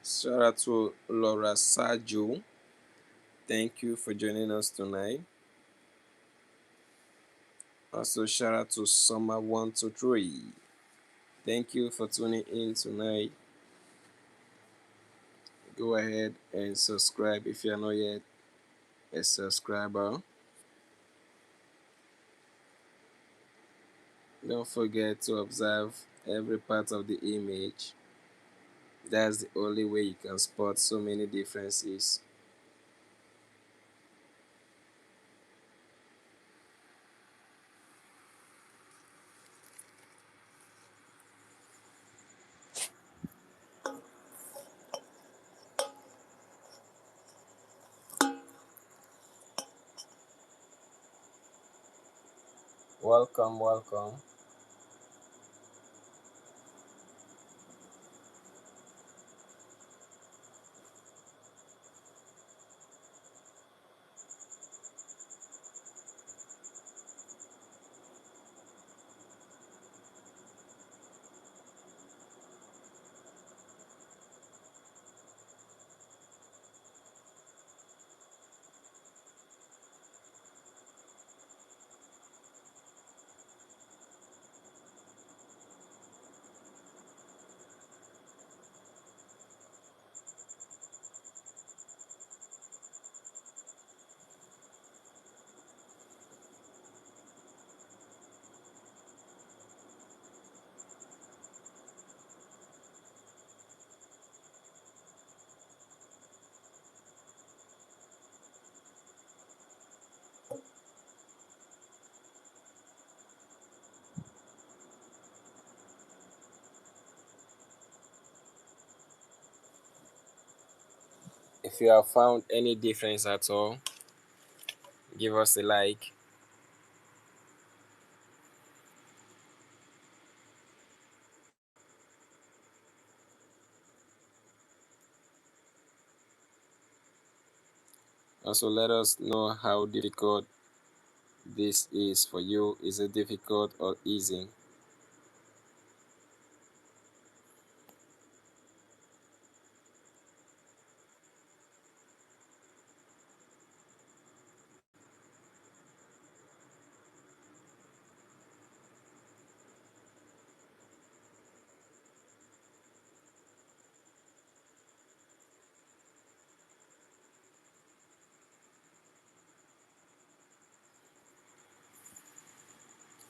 shout out to Laura Sajo. Thank you for joining us tonight. Also, shout out to Summer123. Thank you for tuning in tonight. Go ahead and subscribe if you are not yet a subscriber. Don't forget to observe every part of the image. That's the only way you can spot so many differences. Welcome, welcome. If you have found any difference at all, give us a like. Also, let us know how difficult this is for you. Is it difficult or easy?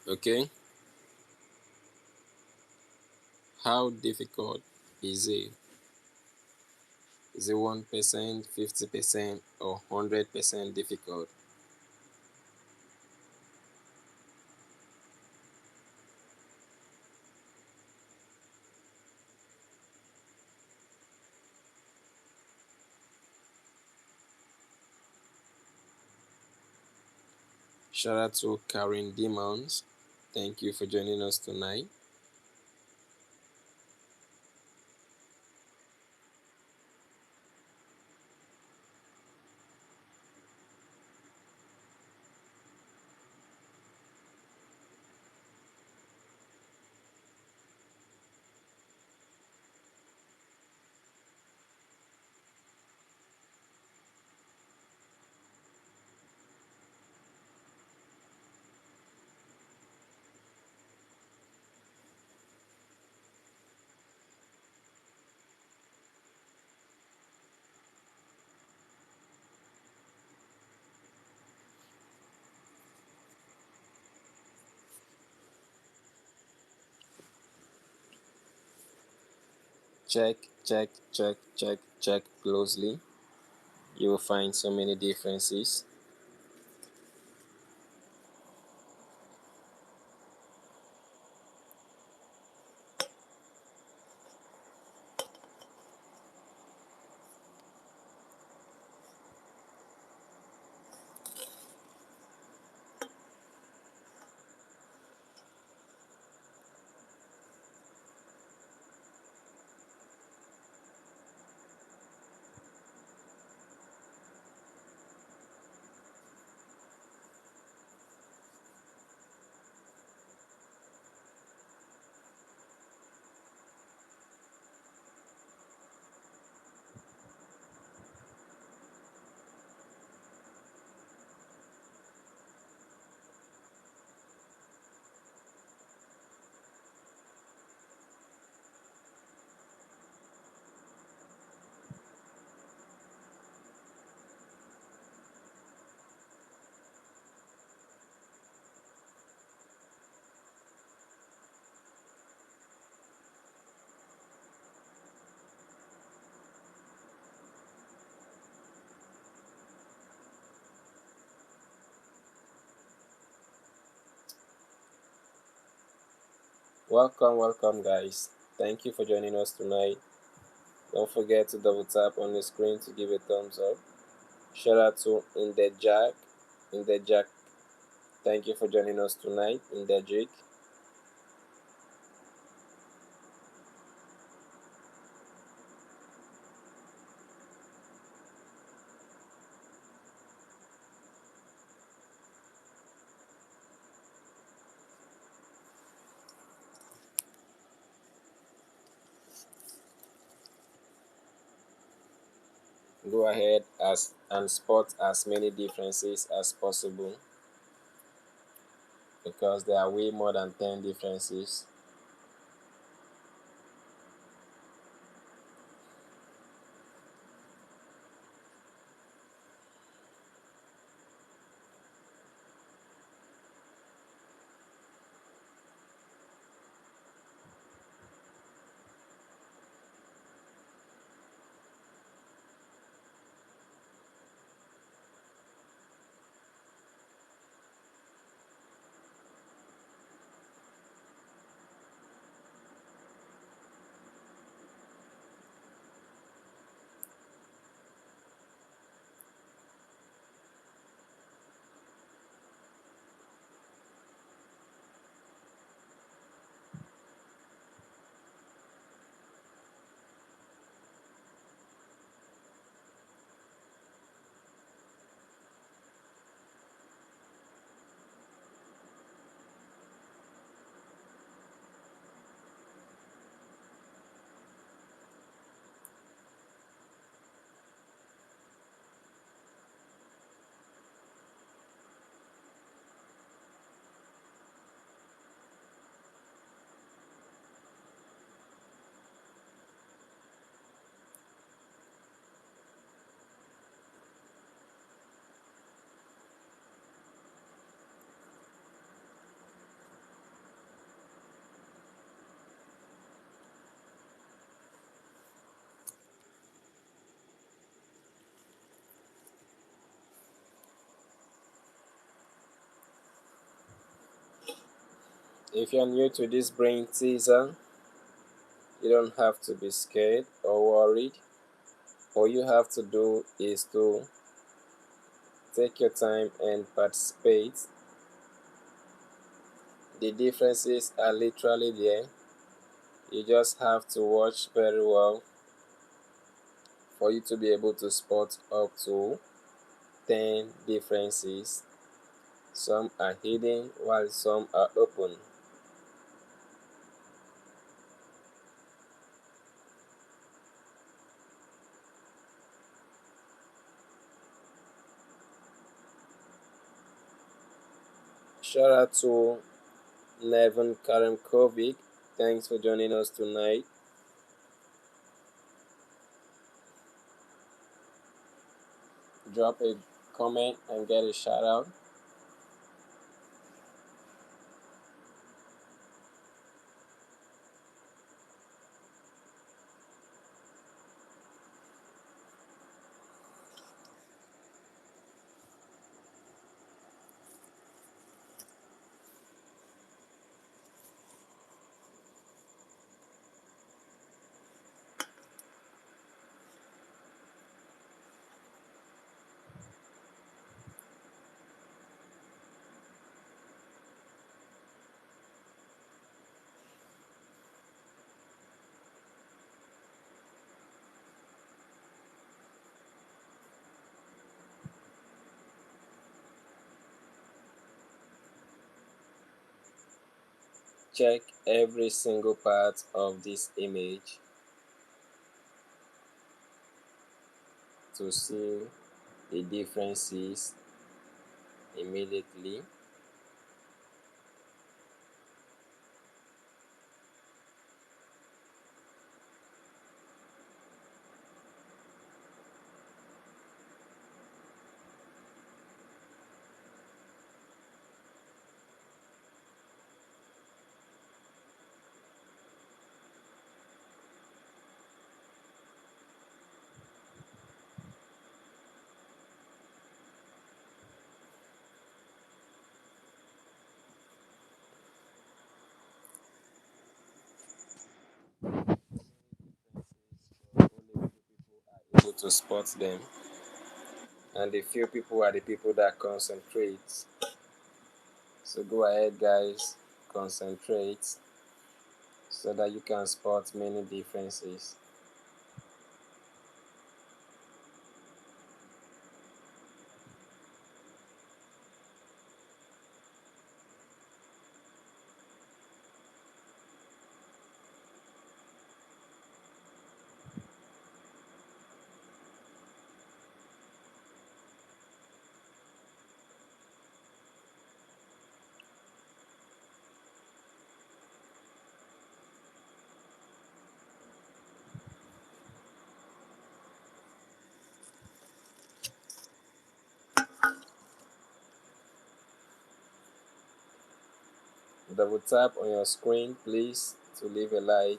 Okay, how difficult is it? Is it 1%, 50%, or 100% difficult? Shout out to Karen Demons. Thank you for joining us tonight. Check, check, check, check, check closely. You will find so many differences. Welcome, guys. Thank you for joining us tonight. Don't forget to double tap on the screen to give a thumbs up. Shout out to In the Jack. Thank you for joining us tonight, In the Jake. Go ahead and spot as many differences as possible because there are way more than 10 differences. If you're new to this brain teaser, you don't have to be scared or worried. All you have to do is to take your time and participate. The differences are literally there. You just have to watch very well for you to be able to spot up to 10 differences. Some are hidden while some are open. Shout out to Nevin Karamkovic. Thanks for joining us tonight. Drop a comment and get a shout out. Check every single part of this image to see the differences immediately. able to spot them. And the few people are the people that concentrate. So go ahead, guys, concentrate so that you can spot many differences. Double tap on your screen, please, to leave a like.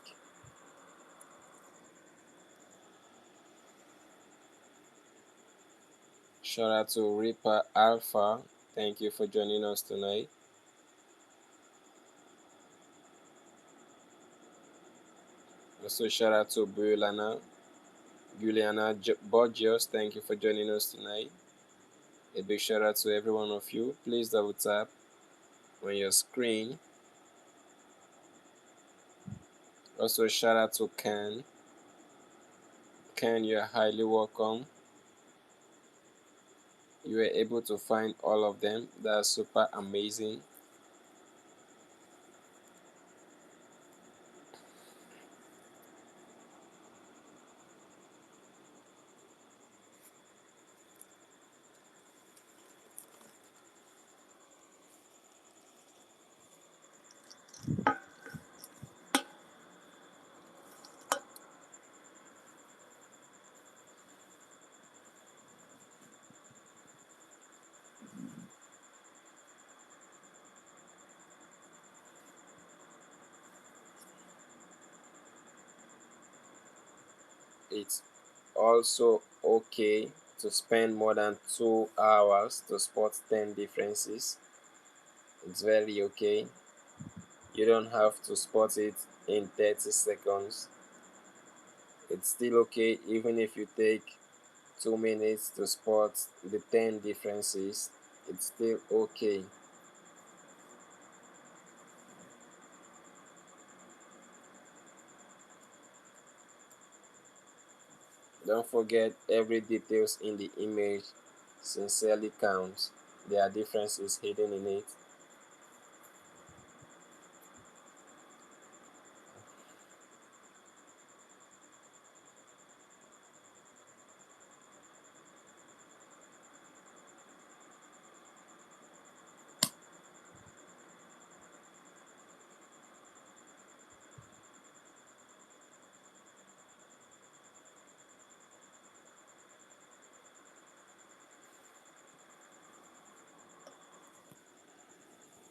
Shout out to Reaper Alpha. Thank you for joining us tonight. Also, shout out to Juliana Borgios. Thank you for joining us tonight. A big shout out to every one of you. Please double tap on your screen. Also, shout out to Ken. Ken, you're highly welcome. You were able to find all of them. That's super amazing. It's also okay to spend more than 2 hours to spot 10 differences. It's very okay. You don't have to spot it in 30 seconds. It's still okay even if you take 2 minutes to spot the 10 differences. It's still okay. Don't forget, every details in the image sincerely counts. There are differences hidden in it.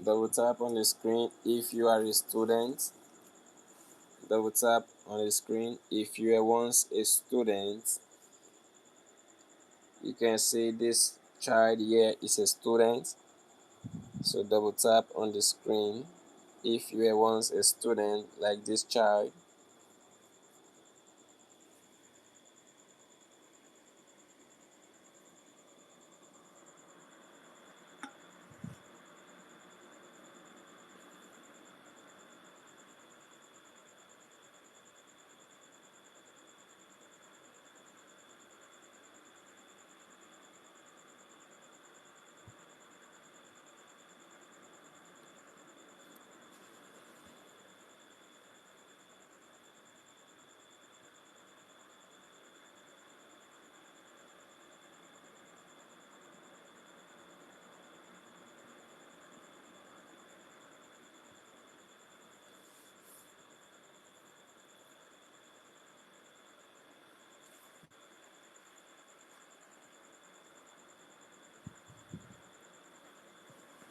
Double tap on the screen if you are a student. Double tap on the screen if you were once a student. You can see this child here is a student. So double tap on the screen if you were once a student like this child.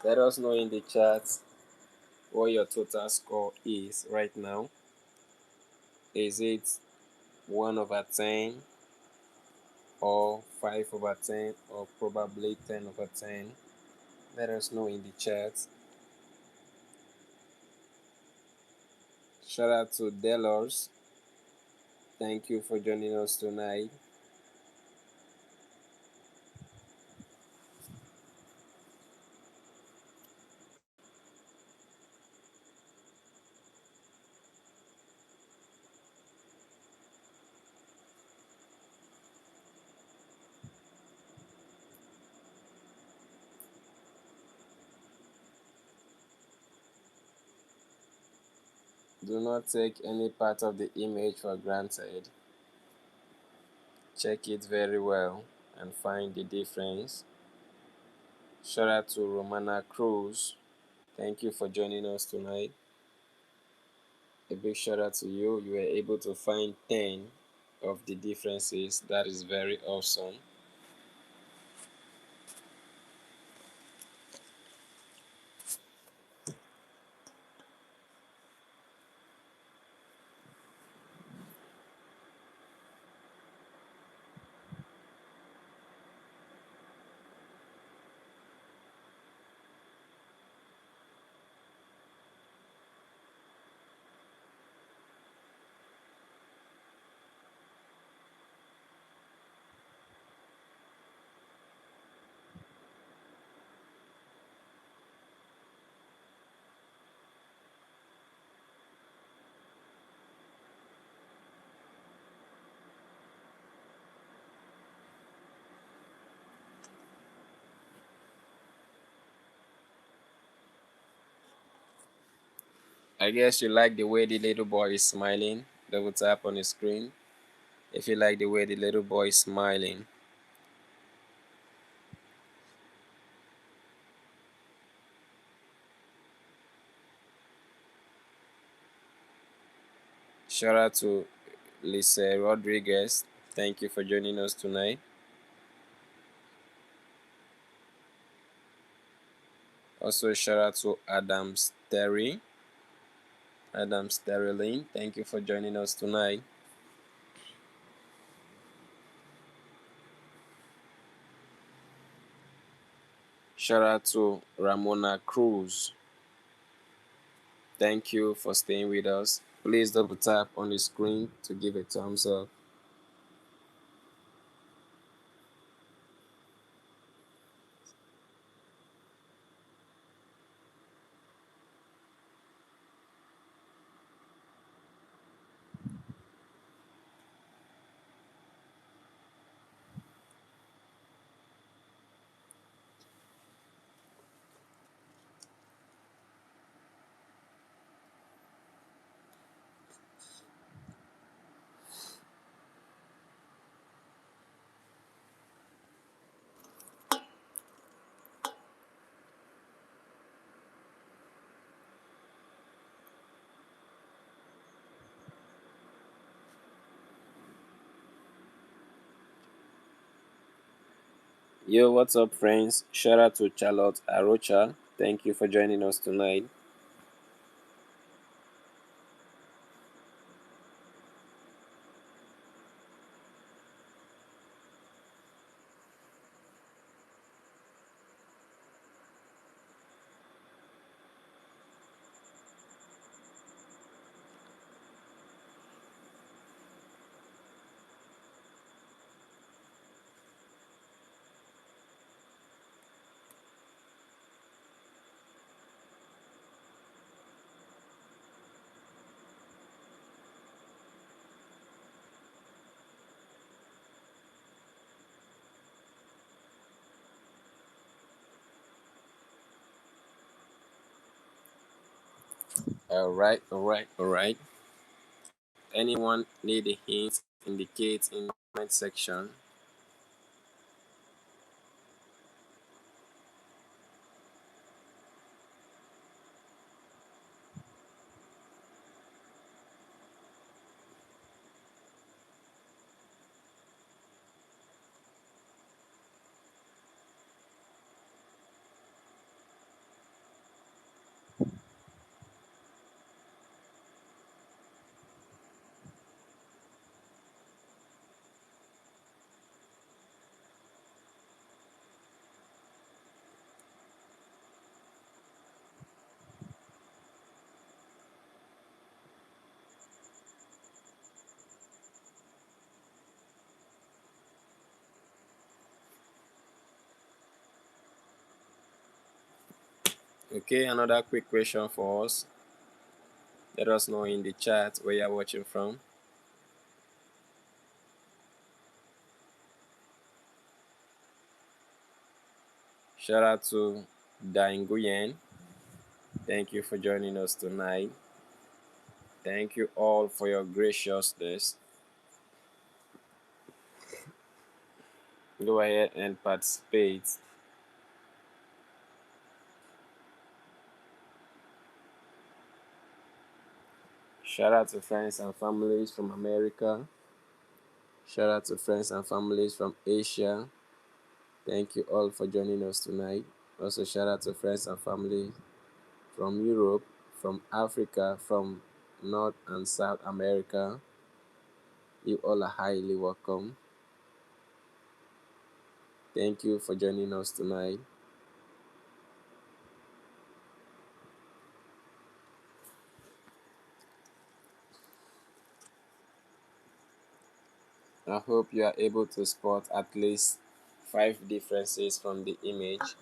Let us know in the chat what your total score is right now. Is it 1 over 10 or 5 over 10 or probably 10 over 10? Let us know in the chat. Shout out to Delors. Thank you for joining us tonight. Do not take any part of the image for granted. Check it very well and find the difference. Shout out to Romana Cruz. Thank you for joining us tonight. A big shout out to you. You were able to find 10 of the differences. That is very awesome. I guess you like the way the little boy is smiling. Double tap on the screen if you like the way the little boy is smiling. Shout out to Lisa Rodriguez. Thank you for joining us tonight. Also, shout out to Adam Sterry. Adam Sterling. Thank you for joining us tonight. Shout out to Ramona Cruz. Thank you for staying with us. Please double tap on the screen to give a thumbs up. Yo, what's up, friends? Shout out to Charlotte Arocha. Thank you for joining us tonight. All right. Anyone need a hint? Indicate in the comment section. Okay, another quick question for us. Let us know in the chat where you're watching from. Shout out to Dainguyen. Thank you for joining us tonight. Thank you all for your graciousness. Go ahead and participate. Shout out to friends and families from America. Shout out to friends and families from Asia. Thank you all for joining us tonight. Also, shout out to friends and family from Europe, from Africa, from North and South America. You all are highly welcome. Thank you for joining us tonight. I hope you are able to spot at least five differences from the image.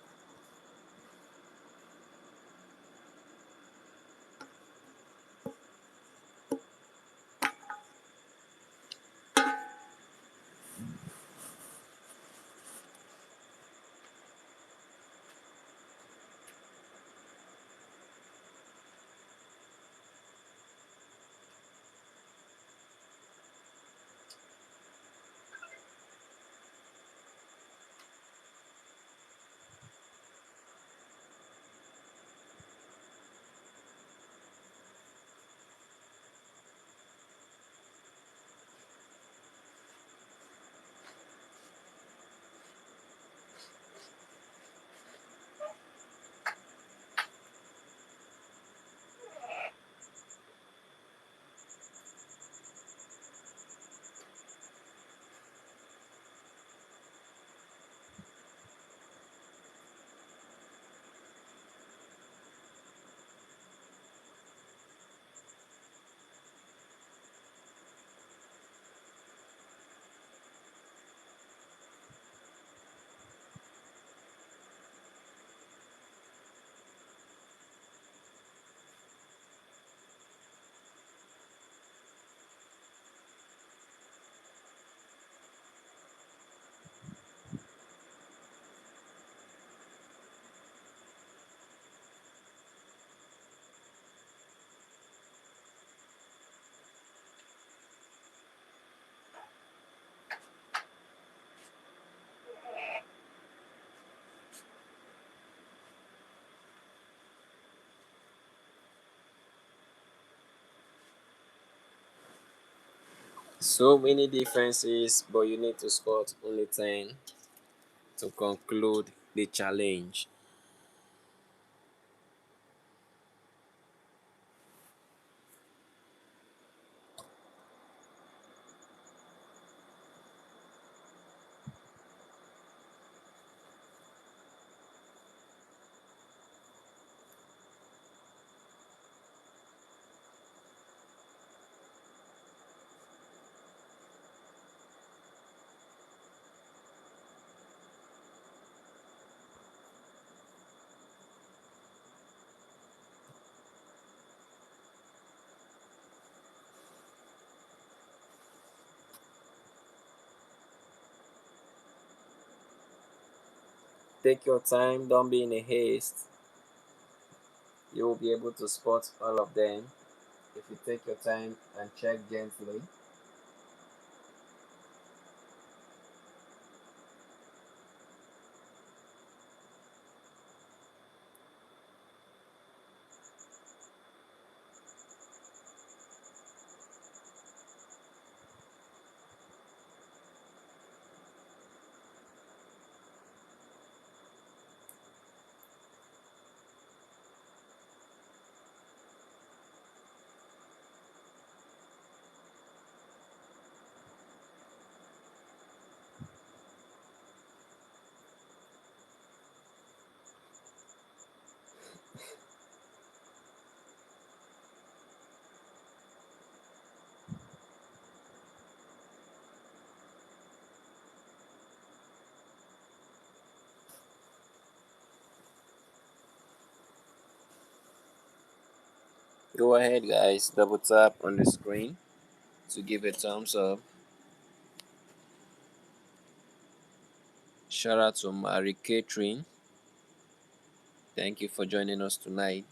So many differences, but you need to score only 10 to conclude the challenge. Take your time, don't be in a haste. You will be able to spot all of them if you take your time and check gently. Go ahead, guys, double tap on the screen to give a thumbs up. Shout out to Mary Catherine. Thank you for joining us tonight.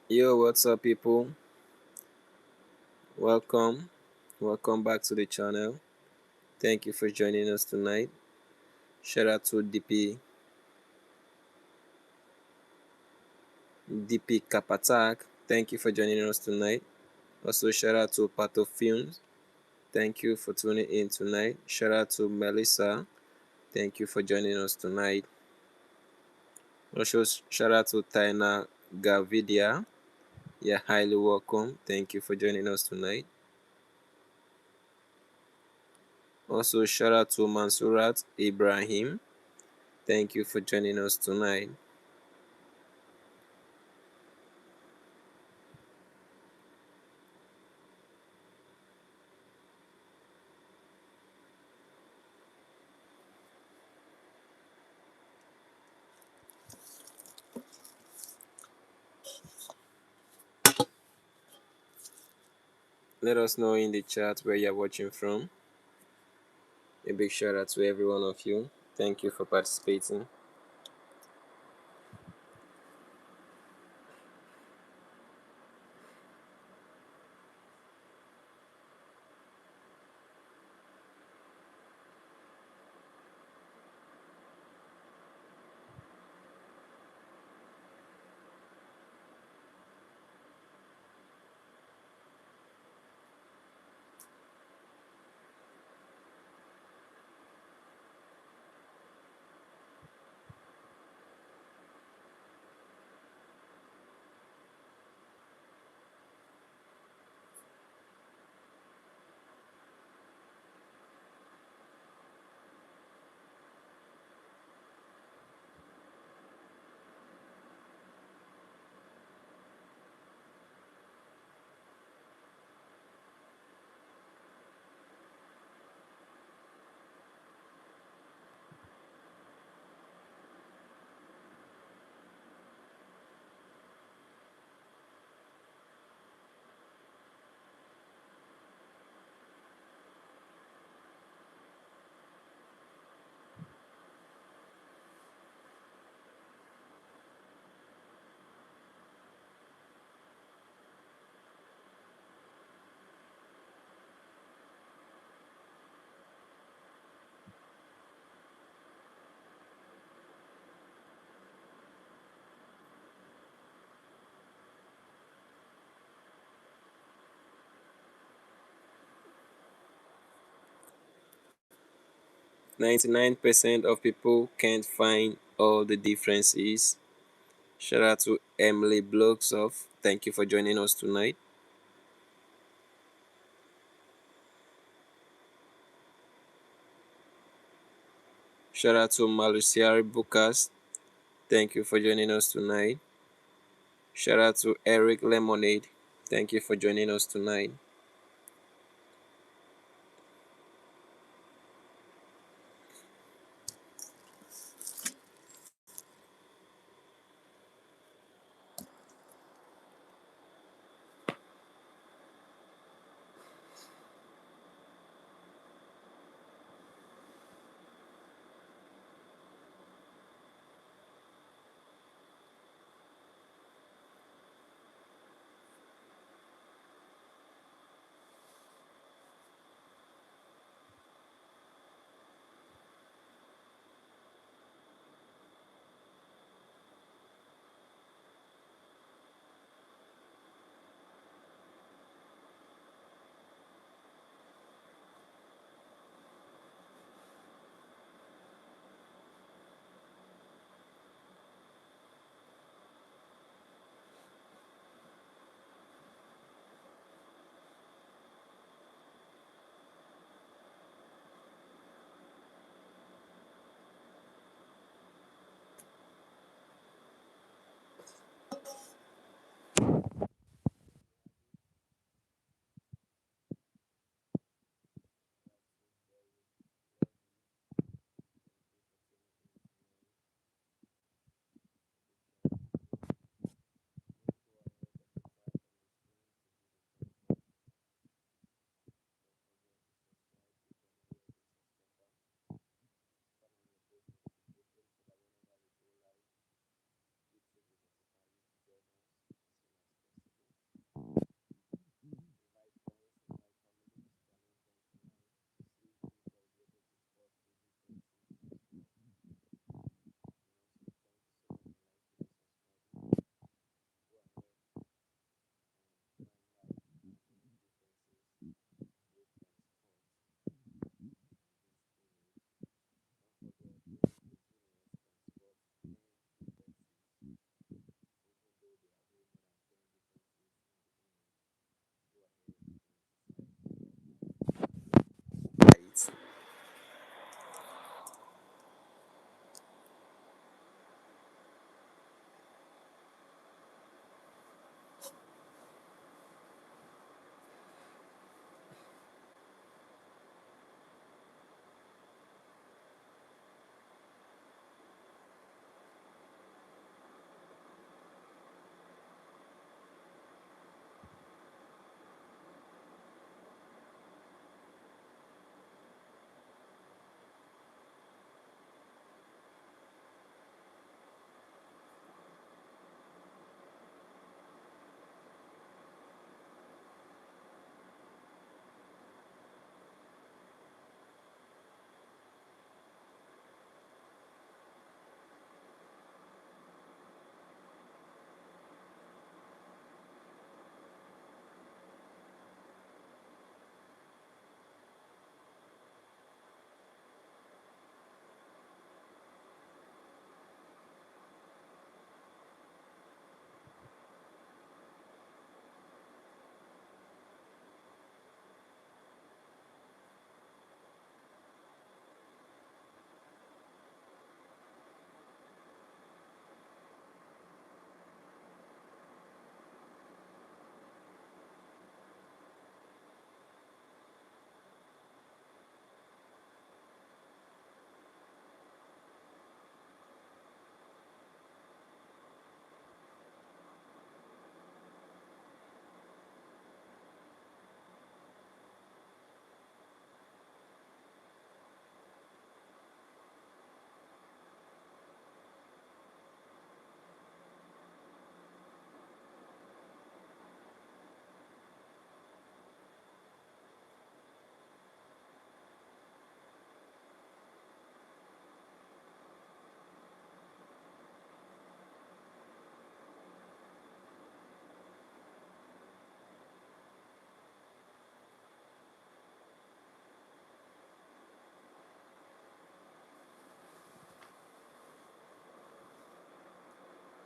Yo, what's up, people? Welcome. Welcome back to the channel. Thank you for joining us tonight. Shout out to DP Kapatak. Thank you for joining us tonight. Also, shout out to Pato Films. Thank you for tuning in tonight. Shout out to Melissa. Thank you for joining us tonight. Also, shout out to Taina Gavidia. You're highly welcome. Thank you for joining us tonight. Also, shout out to Mansurat Ibrahim. Thank you for joining us tonight. Let us know in the chat where you're watching from. A big shout out to every one of you. Thank you for participating. "99% of people can't find all the differences." Shout out to Emily Blocksoff. Thank you for joining us tonight. Shout out to Malusiari Bukas. Thank you for joining us tonight. Shout out to Eric Lemonade. Thank you for joining us tonight.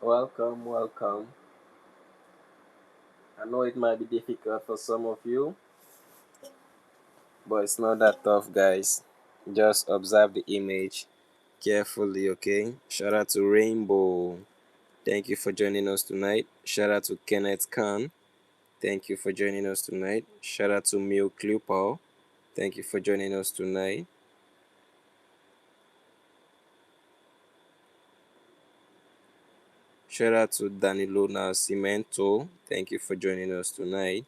Welcome, welcome. I know it might be difficult for some of you, but it's not that tough, guys. Just observe the image carefully, okay? Shout out to Rainbow. Thank you for joining us tonight. Shout out to Kenneth Khan. Thank you for joining us tonight. Shout out to Mil Klupal. Thank you for joining us tonight. Shout out to Danilo Nascimento. Thank you for joining us tonight.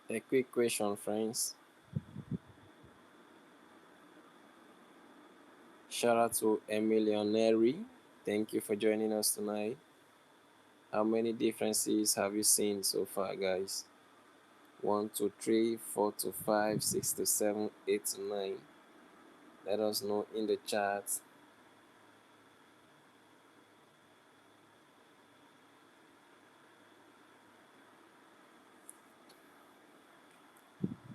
A quick question, friends. Shout out to Emilioneri. Thank you for joining us tonight. How many differences have you seen so far, guys? 1 to 3, 4 to 5, 6 to 7, 8 to 9. Let us know in the chat.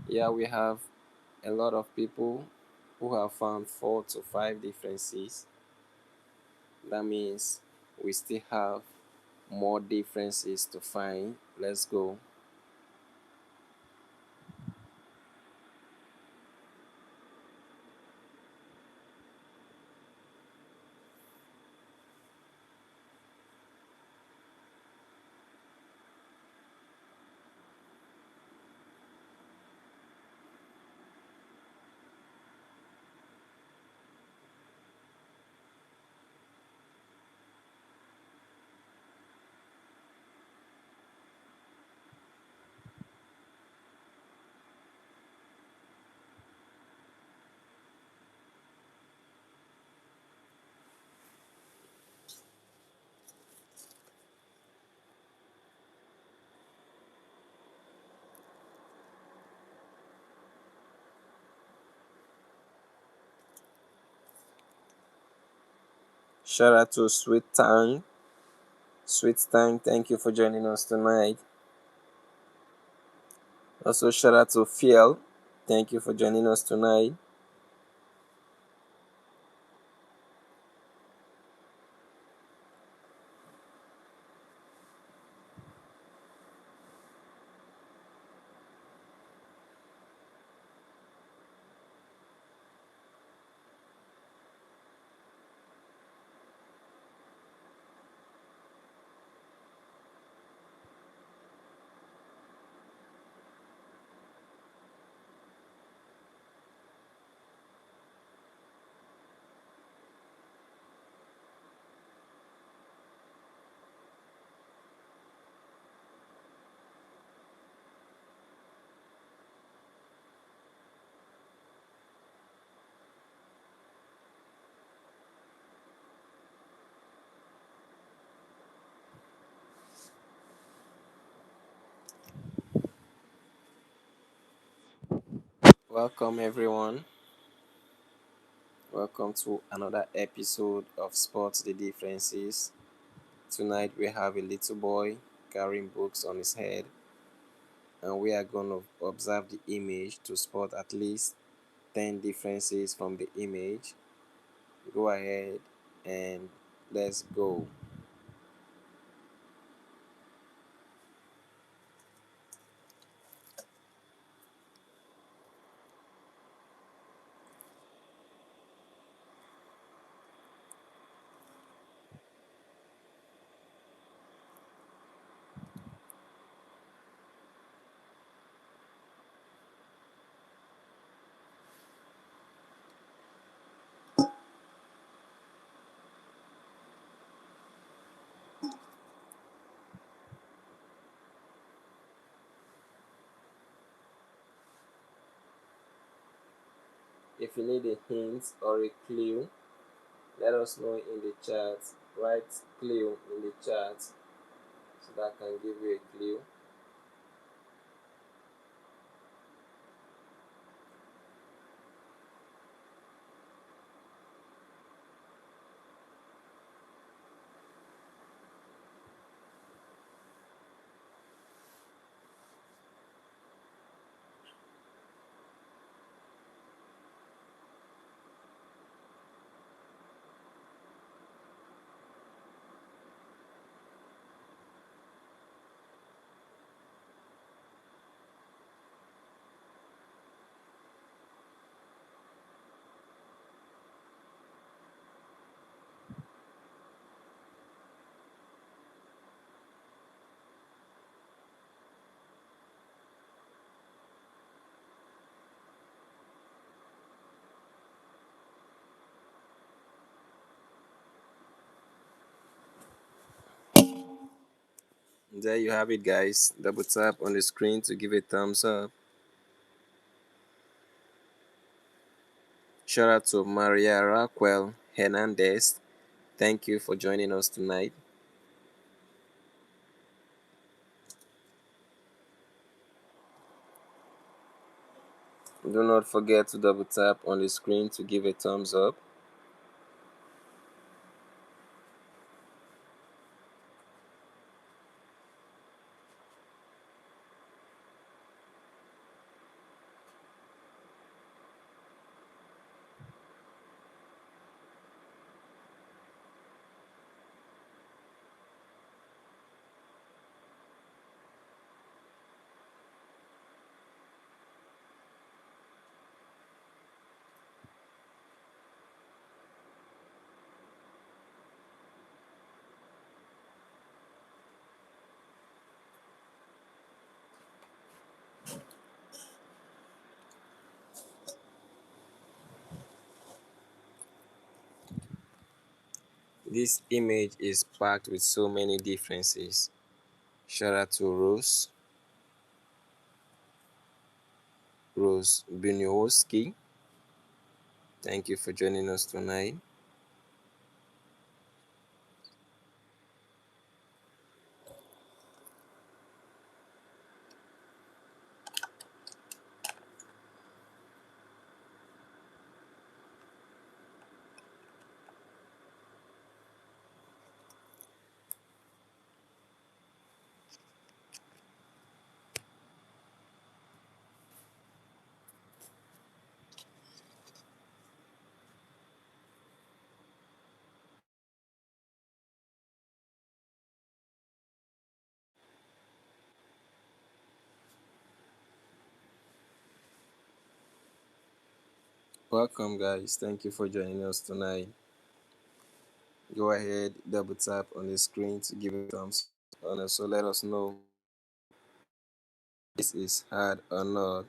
Yeah, we have a lot of people who have found 4 to 5 differences. That means we still have more differences to find. Let's go. Shout out to Sweet Tang. Sweet Tang, thank you for joining us tonight. Also, shout out to Fiel. Thank you for joining us tonight. Welcome, everyone. Welcome to another episode of Sports the Differences. Tonight we have a little boy carrying books on his head, and we are going to observe the image to spot at least 10 differences from the image. Go ahead and let's go. If you need a hint or a clue, let us know in the chat. Write clue in the chat so that I can give you a clue. There you have it, guys. Double tap on the screen to give a thumbs up. Shout out to Maria Raquel Hernandez. Thank you for joining us tonight. Do not forget to double tap on the screen to give a thumbs up. This image is packed with so many differences. Shout out to Rose Bunioski. Thank you for joining us tonight. Welcome, guys. Thank you for joining us tonight. Go ahead, double tap on the screen to give a thumbs up, and also let us know this is hard or not.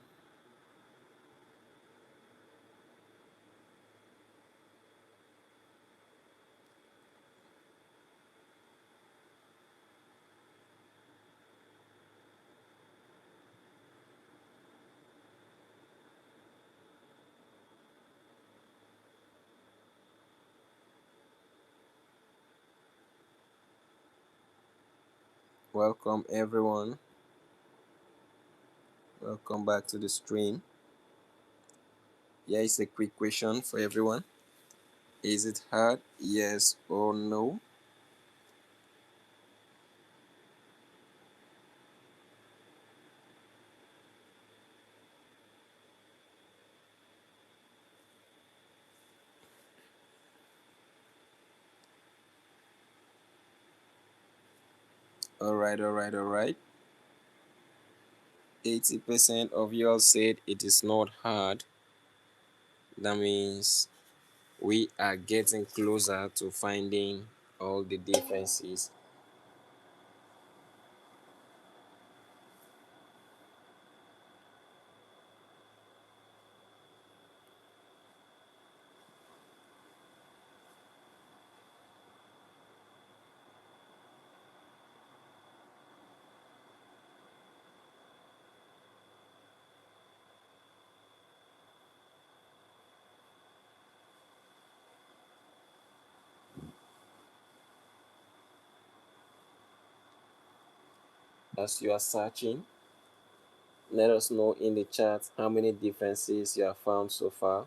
Welcome, everyone. Welcome back to the stream. Here is a quick question for everyone. Is it hard? Yes or no? All right, all right, all right. 80% of y'all said it is not hard. That means we are getting closer to finding all the differences. as you are searching. Let us know in the chat how many differences you have found so far.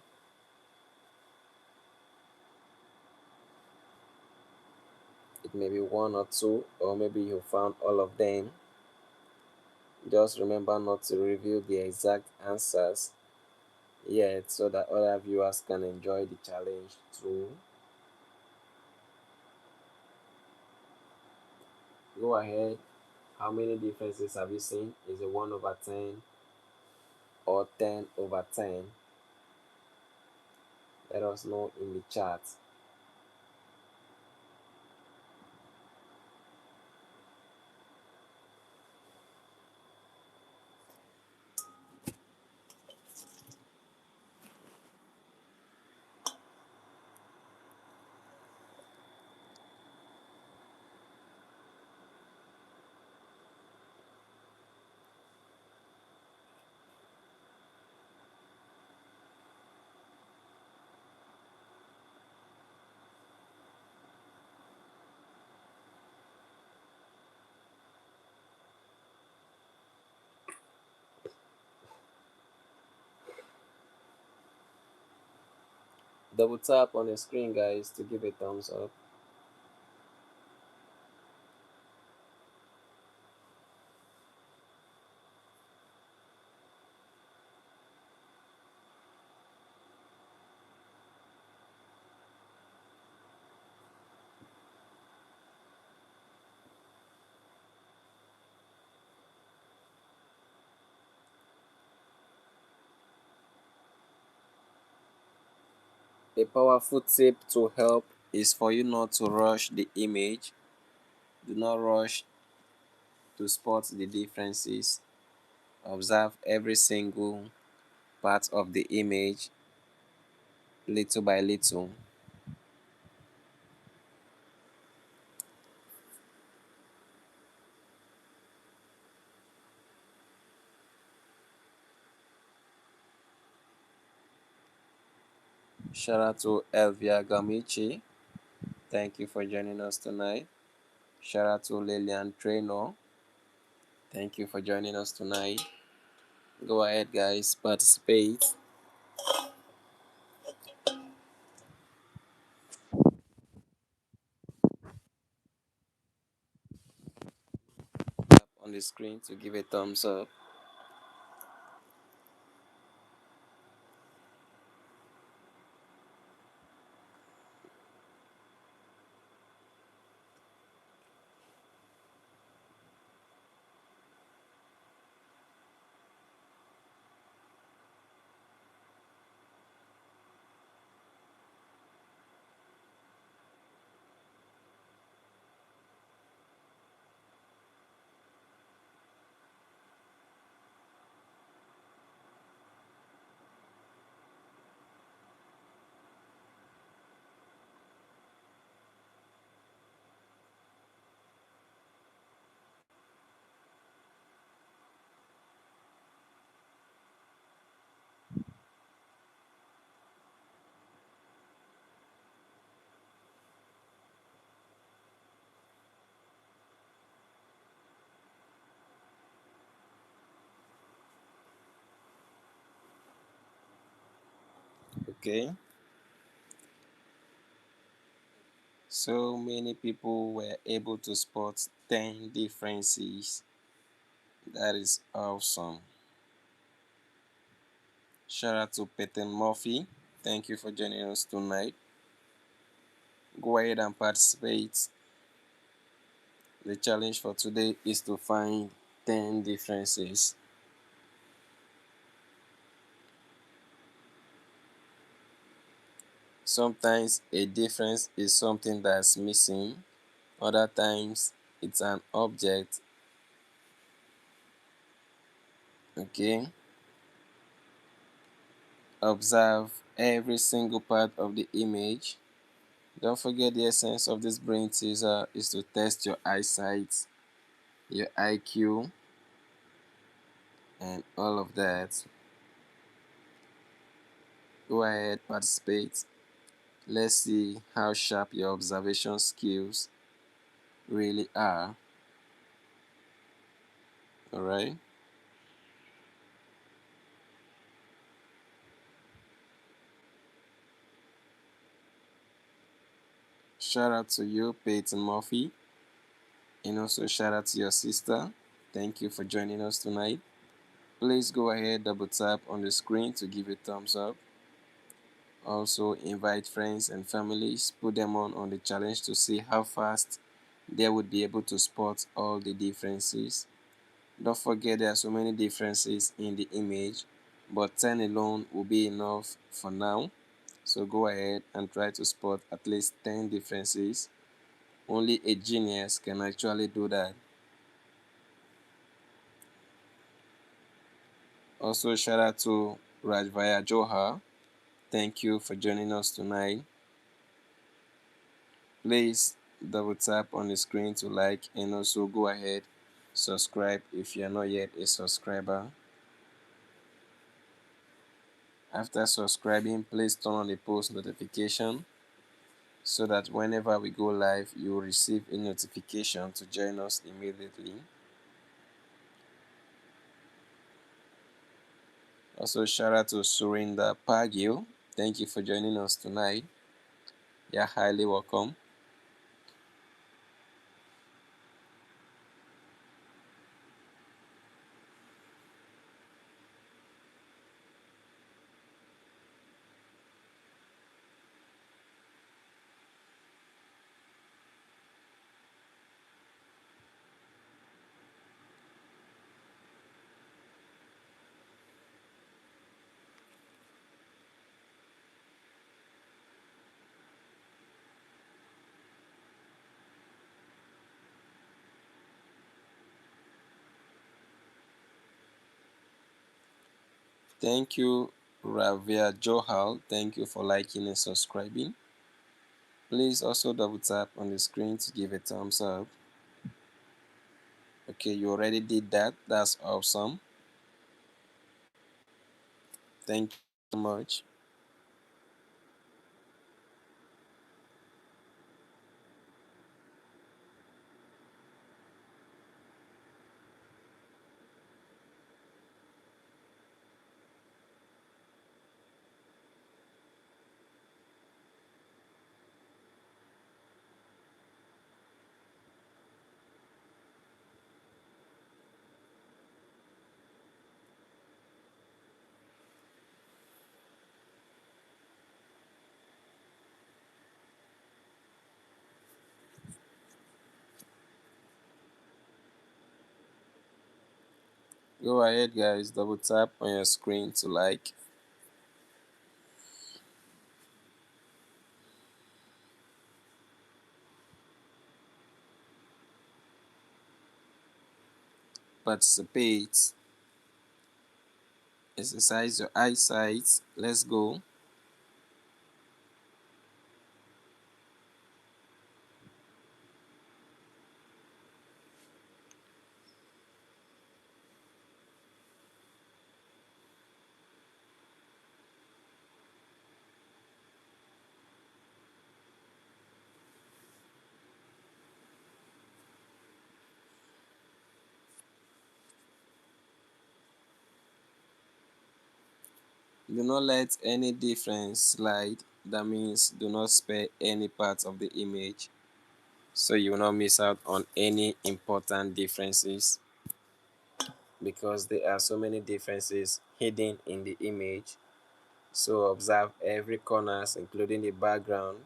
It may be one or two, or maybe you found all of them. Just remember not to reveal the exact answers yet so that other viewers can enjoy the challenge too. Go ahead. How many differences have you seen? Is it 1 over 10 or 10 over 10? Let us know in the chat. Double tap on the screen, guys, to give a thumbs up. A powerful tip to help is for you not to rush the image. Do not rush to spot the differences. Observe every single part of the image little by little. Shout out to Elvia Gamici. Thank you for joining us tonight. Shout out to Lillian Trainer. Thank you for joining us tonight. Go ahead, guys, participate. Tap on the screen to give a thumbs up. Okay. So many people were able to spot 10 differences. That is awesome. Shout out to Peyton Murphy. Thank you for joining us tonight. Go ahead and participate. The challenge for today is to find 10 differences. Sometimes a difference is something that's missing, other times it's an object. Okay, observe every single part of the image. Don't forget the essence of this brain teaser is to test your eyesight, your IQ, and all of that. Go ahead, participate. Let's see how sharp your observation skills really are. All right. Shout out to you, Peyton Murphy, and also shout out to your sister. Thank you for joining us tonight. Please go ahead, double tap on the screen to give a thumbs up. Also, invite friends and families, put them on the challenge to see how fast they would be able to spot all the differences. Don't forget there are so many differences in the image, but 10 alone will be enough for now. So go ahead and try to spot at least 10 differences. Only a genius can actually do that. Also, shout out to Rajvaya Johar. Thank you for joining us tonight. Please double tap on the screen to like and also go ahead subscribe if you are not yet a subscriber. After subscribing, please turn on the post notification so that whenever we go live, you will receive a notification to join us immediately. Also, shout out to Surinder Pagil. Thank you for joining us tonight. You're highly welcome. Thank you, Ravia Johal. Thank you for liking and subscribing. Please also double tap on the screen to give a thumbs up. Okay, you already did that. That's awesome. Thank you so much. Go ahead, guys. Double tap on your screen to like. Participate. Exercise your eyesight. Let's go. Do not let any difference slide. That means do not spare any part of the image so you will not miss out on any important differences, because there are so many differences hidden in the image. So observe every corners including the background.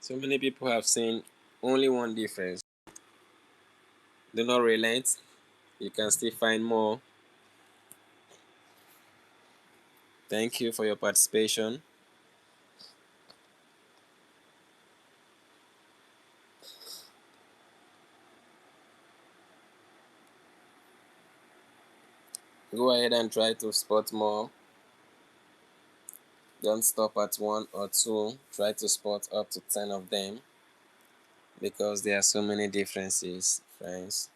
So many people have seen only one difference. Do not relent. You can still find more. Thank you for your participation. Go ahead and try to spot more. Don't stop at one or two. Try to spot up to 10 of them because there are so many differences, friends.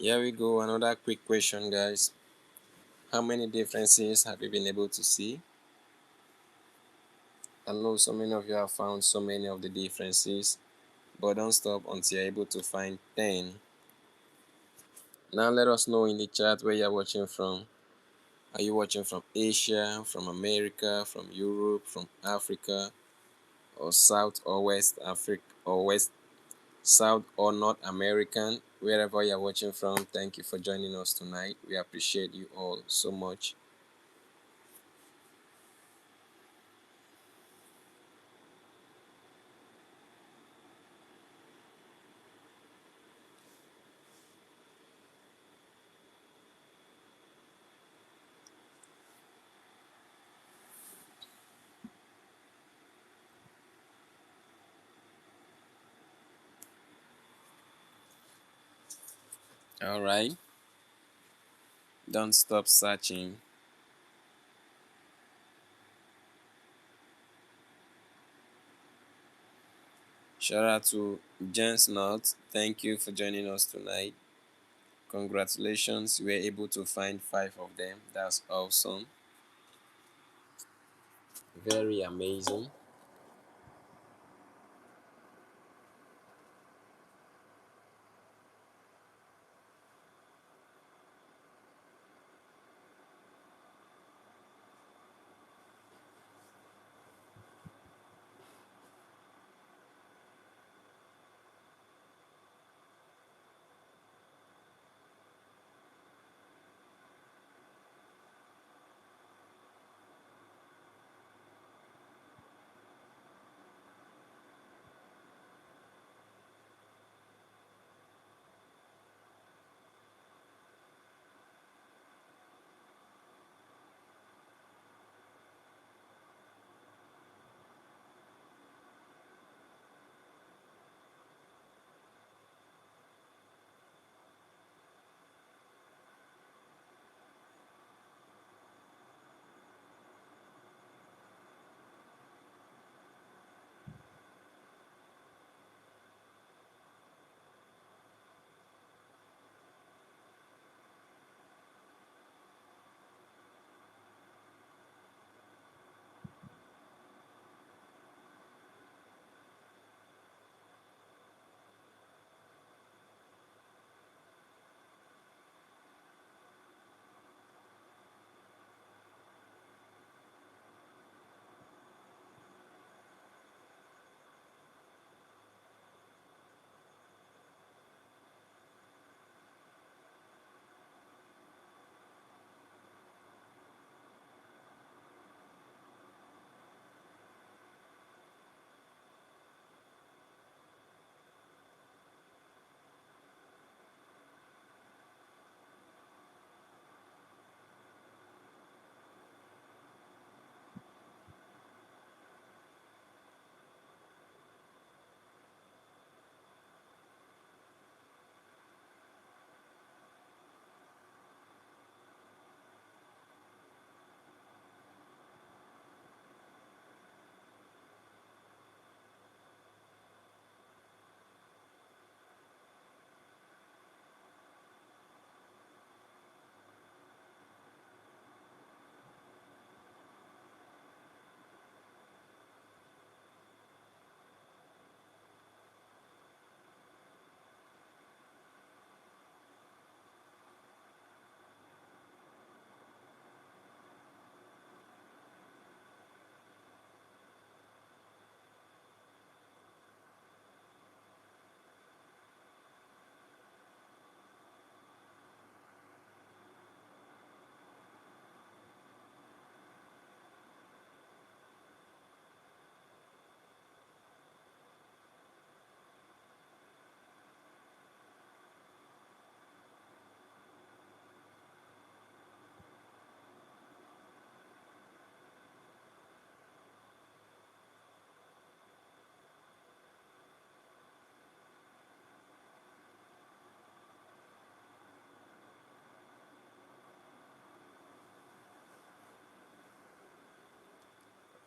Here we go. Another quick question, guys. How many differences have you been able to see? I know so many of you have found so many of the differences, but don't stop until you're able to find 10. Now let us know in the chat where you're watching from. Are you watching from Asia, from America, from Europe, from Africa, or South or West Africa, or West, South or North American? Wherever you're watching from, thank you for joining us tonight. We appreciate you all so much. All right, don't stop searching. Shout out to Jens Knott. Thank you for joining us tonight. Congratulations, you were able to find 5 of them. That's awesome. Very amazing.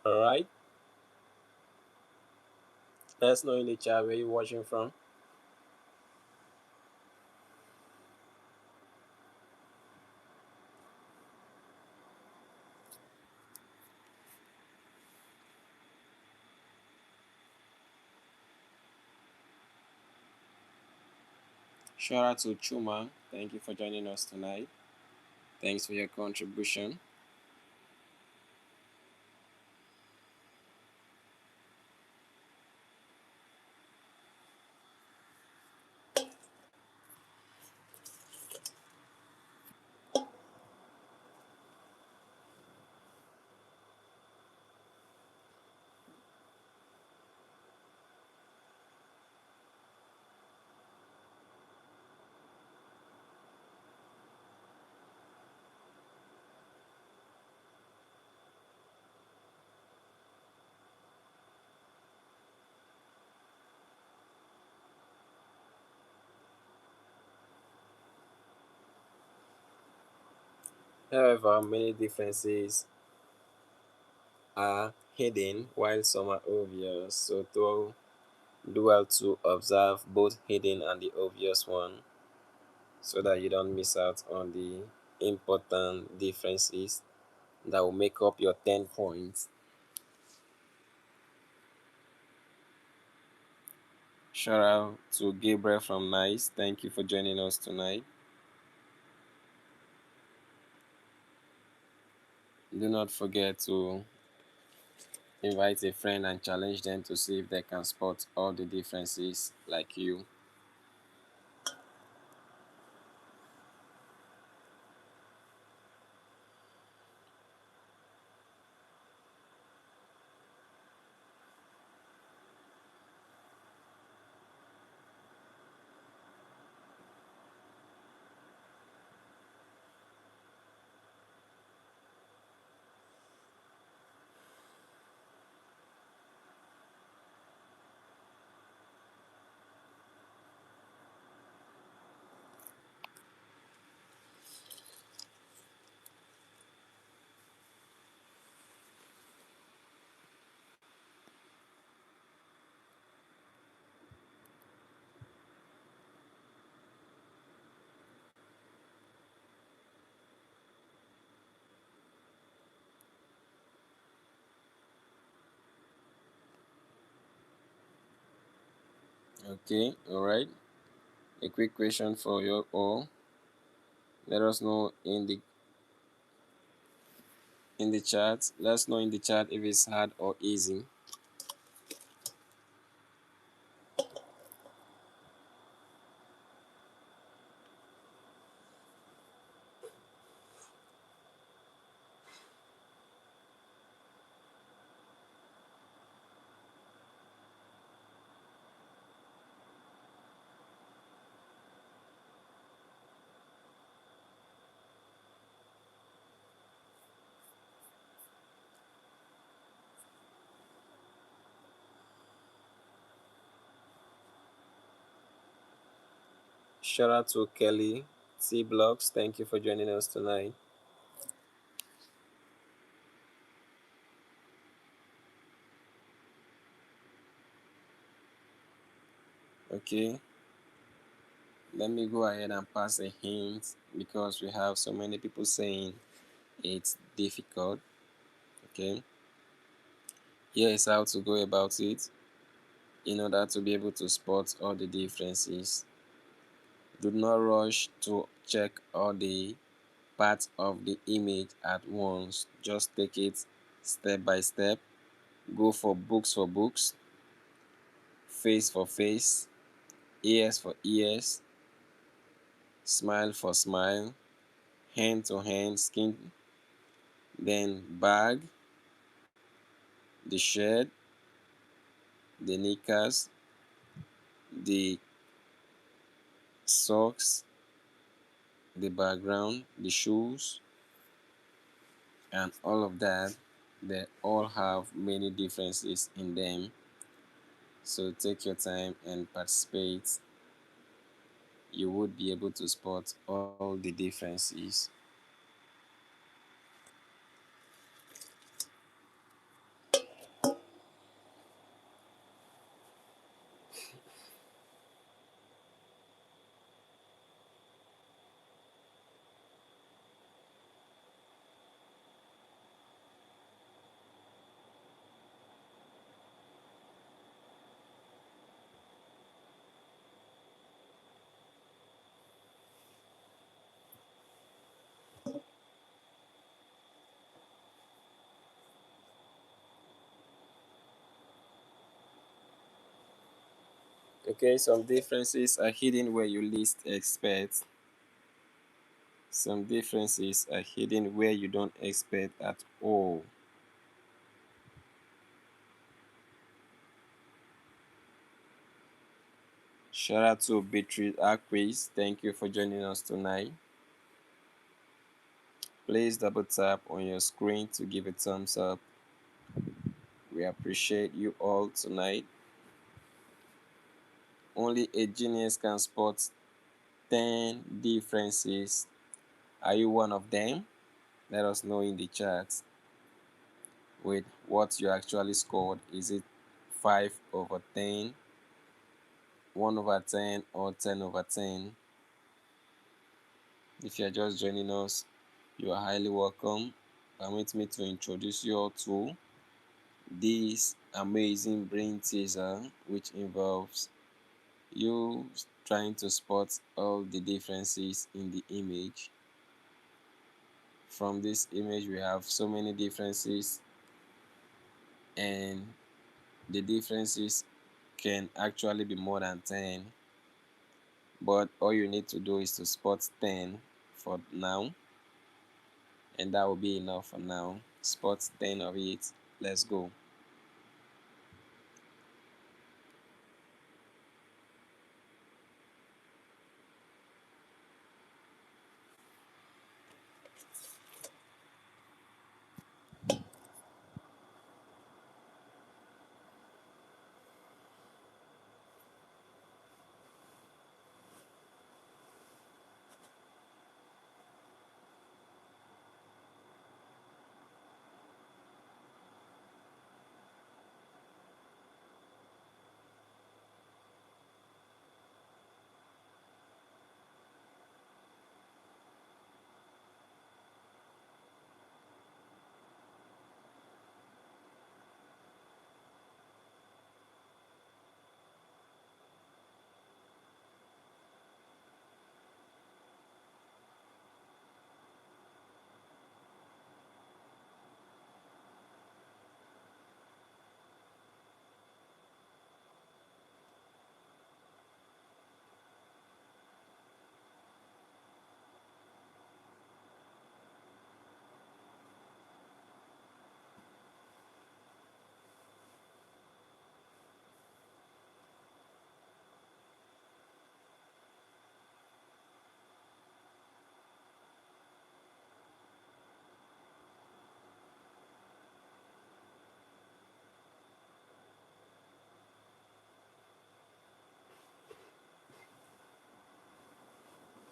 All right. Let us know in the chat where you're watching from. Shout out to Chuma. Thank you for joining us tonight. Thanks for your contribution. However, many differences are hidden while some are obvious. So do well to observe both hidden and the obvious one so that you don't miss out on the important differences that will make up your 10 points. Shout out to Gabriel from Nice. Thank you for joining us tonight. Do not forget to invite a friend and challenge them to see if they can spot all the differences like you. Okay, all right. A quick question for you all. Let us know in the chat. Let us know in the chat if it's hard or easy. Shout out to Kelly T Blocks. Thank you for joining us tonight. Okay, let me go ahead and pass a hint because we have so many people saying it's difficult. Okay, here is how to go about it in order to be able to spot all the differences. Do not rush to check all the parts of the image at once. Just take it step by step. Go for books, face for face, ears for ears, smile for smile, hand to hand, skin, then bag, the shirt, the knickers, the socks, the background, the shoes, and all of that. They all have many differences in them. So take your time and participate. You would be able to spot all the differences. Okay, some differences are hidden where you least expect. Some differences are hidden where you don't expect at all. Shout out to Beatrice Aquis. Thank you for joining us tonight. Please double tap on your screen to give a thumbs up. We appreciate you all tonight. Only a genius can spot 10 differences. Are you one of them? Let us know in the chat with what you actually scored. Is it 5 over 10, 1 over 10, or 10 over 10? If you are just joining us, you are highly welcome. Permit me to introduce you all to this amazing brain teaser, which involves you trying to spot all the differences in the image. From this image, we have so many differences, and the differences can actually be more than 10, but all you need to do is to spot 10 for now, and that will be enough for now. Spot 10 of it. Let's go.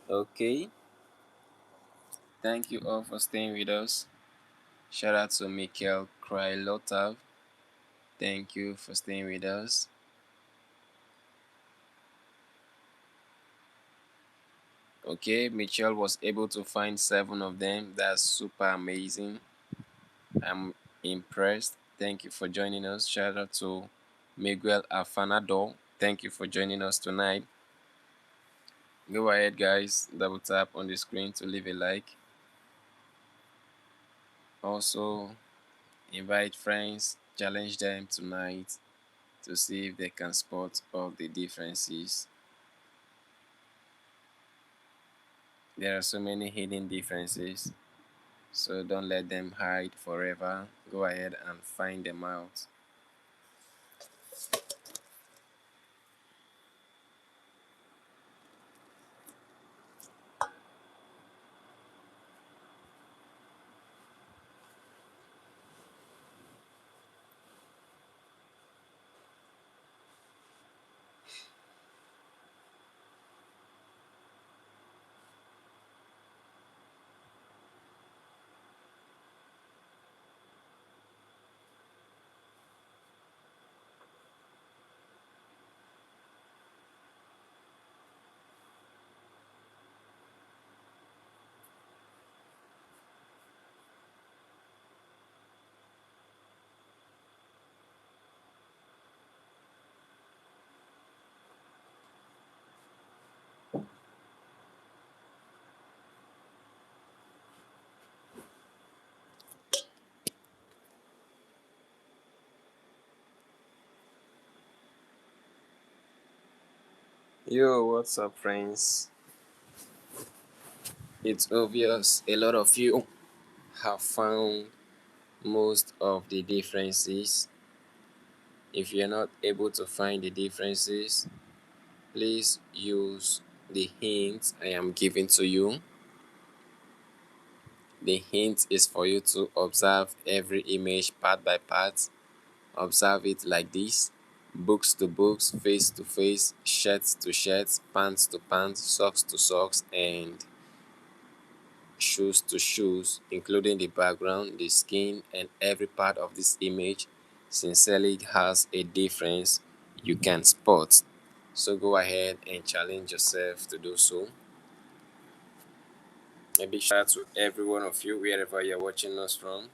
Okay, thank you all for staying with us. Shout out to Mikhail Krylotov. Thank you for staying with us. Okay, Michelle was able to find 7 of them. That's super amazing. I'm impressed. Thank you for joining us. Shout out to Miguel Afanador. Thank you for joining us tonight. Go ahead, guys. Double tap on the screen to leave a like. Also, invite friends, challenge them tonight to see if they can spot all the differences. There are so many hidden differences, so don't let them hide forever. Go ahead and find them out. Yo, what's up, friends? It's obvious a lot of you have found most of the differences. If you're not able to find the differences, please use the hints I am giving to you. The hint is for you to observe every image part by part. Observe it like this: books to books, face to face, shirts to shirts, pants to pants, socks to socks, and shoes to shoes, including the background, the skin, and every part of this image sincerely has a difference you can spot. So go ahead and challenge yourself to do so. A big shout out to every one of you wherever you're watching us from.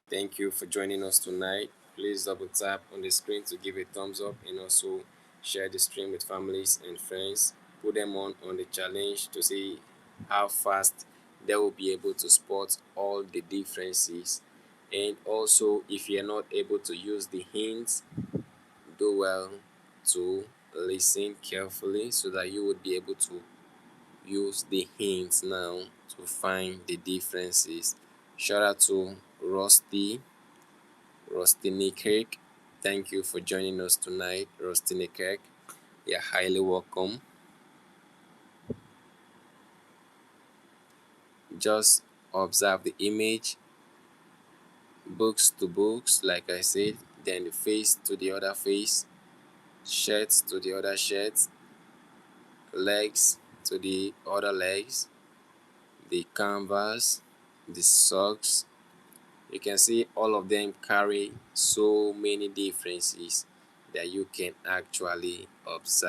Thank you for joining us tonight. Please double tap on the screen to give a thumbs up and also share the stream with families and friends. Put them on the challenge to see how fast they will be able to spot all the differences. And also, if you're not able to use the hints, do well to listen carefully so that you would be able to use the hints now to find the differences. Shout out to Rusty Nikirk. Thank you for joining us tonight, Rusty Nikirk. You're highly welcome. Just observe the image, books to books, like I said, then the face to the other face, shirts to the other shirts, legs to the other legs, the canvas, the socks. You can see all of them carry so many differences that you can actually observe.